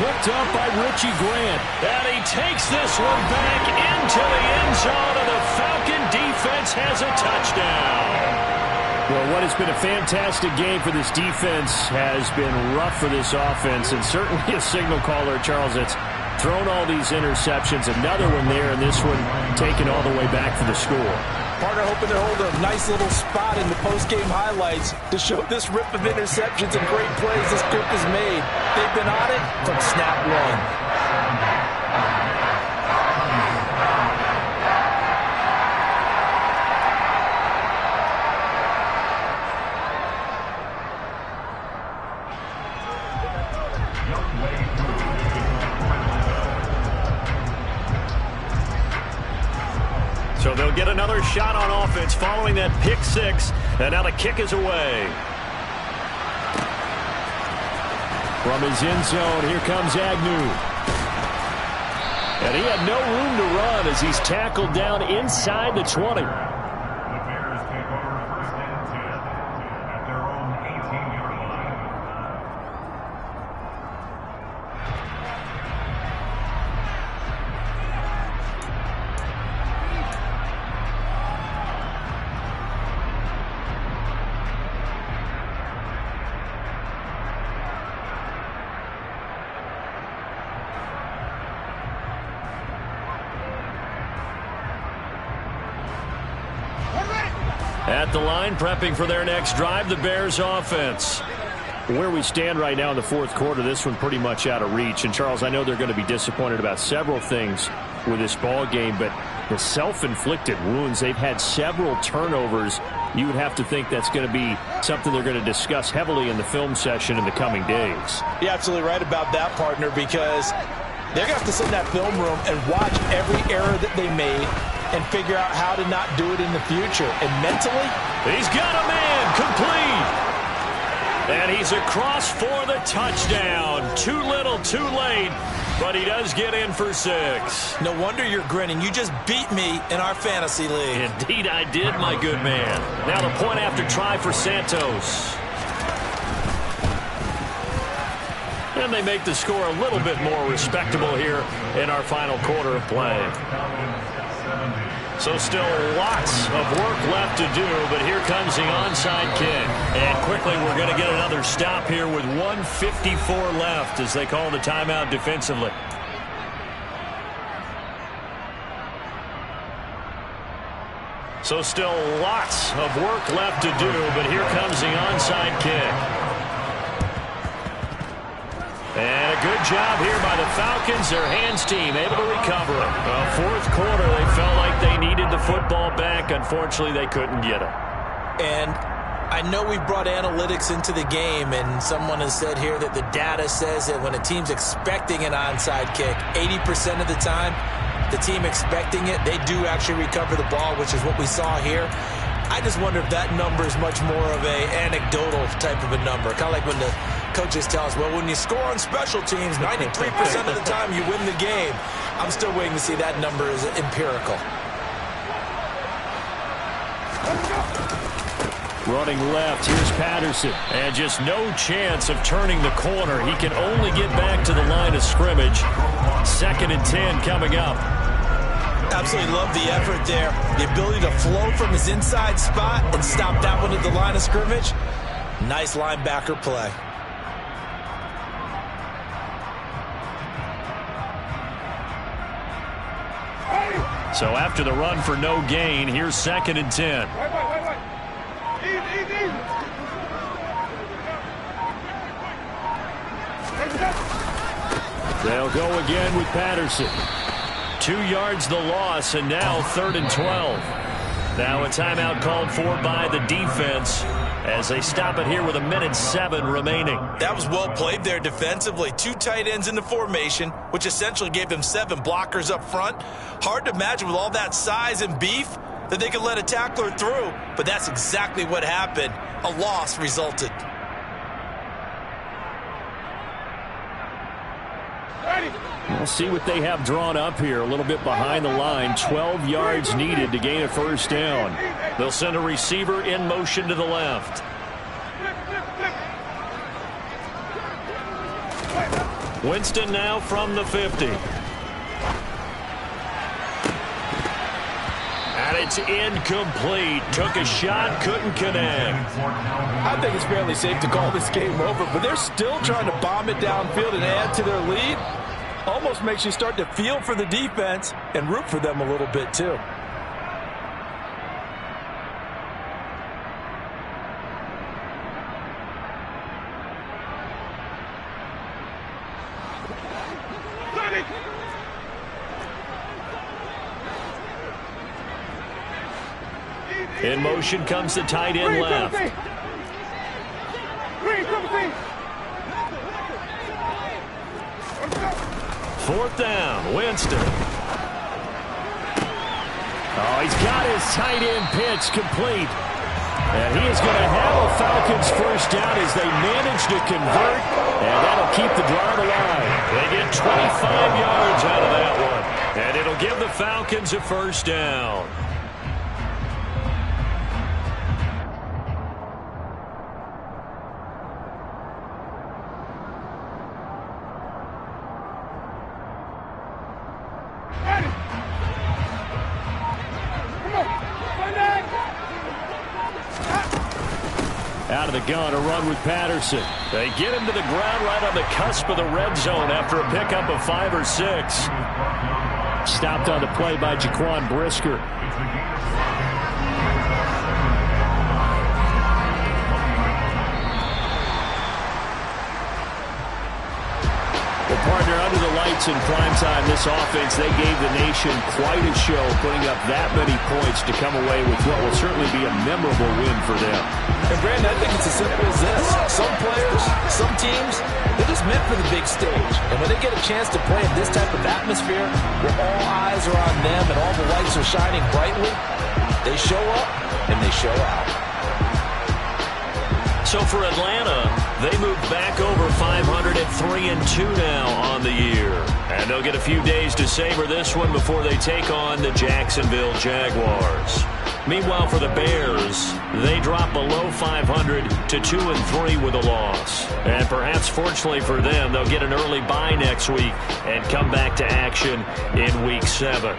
Picked up by Richie Grant. And he takes this one back into the end zone, and the Falcon defense has a touchdown. Well, what has been a fantastic game for this defense has been rough for this offense, and certainly a signal caller, Charles, that's thrown all these interceptions. Another one there, and this one taken all the way back for the score.
Partner hoping to hold a nice little spot in the post-game highlights to show this rip of interceptions and great plays this group has made. They've been on it from snap one.
So they'll get another shot on offense following that pick six. And now the kick is away. From his end zone, here comes Agnew. And he had no room to run as he's tackled down inside the 20.
The Bears take over first and 10 at their own 18-yard line.
At the line, prepping for their next drive, the Bears offense.
Where we stand right now in the fourth quarter, this one pretty much out of reach. And, Charles, I know they're going to be disappointed about several things with this ball game, but the self-inflicted wounds, they've had several turnovers. You would have to think that's going to be something they're going to discuss heavily in the film session in the coming days.
You're absolutely right about that, partner, because they're going to have to sit in that film room and watch every error that they made and figure out how to not do it in the future. And mentally,
he's got a man complete. And he's across for the touchdown. Too little, too late, but he does get in for 6.
No wonder you're grinning. You just beat me in our fantasy league.
Indeed I did, my good man. Now the point after try for Santos. And they make the score a little bit more respectable here in our final quarter of play. So still lots of work left to do, but here comes the onside kick. And quickly we're going to get another stop here with 1:54 left as they call the timeout defensively. So still lots of work left to do, but here comes the onside kick. And a good job here by the Falcons. Their hands team able to recover it. Well, fourth quarter, they felt like they needed the football back. Unfortunately, they couldn't get it.
And I know we brought analytics into the game, and someone has said here that the data says that when a team's expecting an onside kick, 80% of the time, the team expecting it, they do actually recover the ball, which is what we saw here. I just wonder if that number is much more of a anecdotal type of a number. Kind of like when the coaches tell us, well, when you score on special teams, 93% of the time you win the game. I'm still waiting to see that number is empirical.
Running left, here's Patterson. And just no chance of turning the corner. He can only get back to the line of scrimmage. 2nd and 10 coming up.
Absolutely love the effort there. The ability to flow from his inside spot and stop that one at the line of scrimmage. Nice linebacker play.
So after the run for no gain, here's 2nd and 10. They'll go again with Patterson. 2 yards the loss, and now 3rd and 12. Now a timeout called for by the defense as they stop it here with 1:07 remaining.
That was well played there defensively. 2 tight ends in the formation, which essentially gave them 7 blockers up front. Hard to imagine with all that size and beef that they could let a tackler through, but that's exactly what happened. A loss resulted.
Ready.
We'll see what they have drawn up here. A little bit behind the line. 12 yards needed to gain a first down.
They'll send a receiver in motion to the left. Winston now from the 50. And it's incomplete. Took a shot, couldn't connect.
I think it's fairly safe to call this game over, but they're still trying to bomb it downfield and add to their lead. Almost makes you start to feel for the defense and root for them a little bit too.
In motion comes the tight end left. Fourth down, Winston.
Oh, he's got his tight end pitch complete. And he is going to have a Falcons first down as they manage to convert. And that'll keep the drive alive.
They get 25 yards out of that one. And it'll give the Falcons a first down.
Out of the gun, a run with Patterson.
They get him to the ground right on the cusp of the red zone after a pickup of 5 or 6.
Stopped on the play by Jaquan Brisker. Well, partner, under the lights in primetime, this offense, they gave the nation quite a show, putting up that many points to come away with what will certainly be a memorable win for them.
And Brandon, I think it's as simple as this. Some players, some teams, they're just meant for the big stage. And when they get a chance to play in this type of atmosphere, where all eyes are on them and all the lights are shining brightly, they show up and they show out.
So for Atlanta, they move back over 500 at 3-2 now on the year. And they'll get a few days to savor this one before they take on the Jacksonville Jaguars. Meanwhile, for the Bears, they drop below 500 to 2-3 with a loss. And perhaps fortunately for them, they'll get an early bye next week and come back to action in Week 7.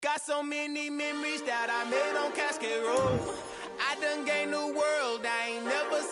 Got so many memories that I made on Cascade Road. I done gained the world, I ain't never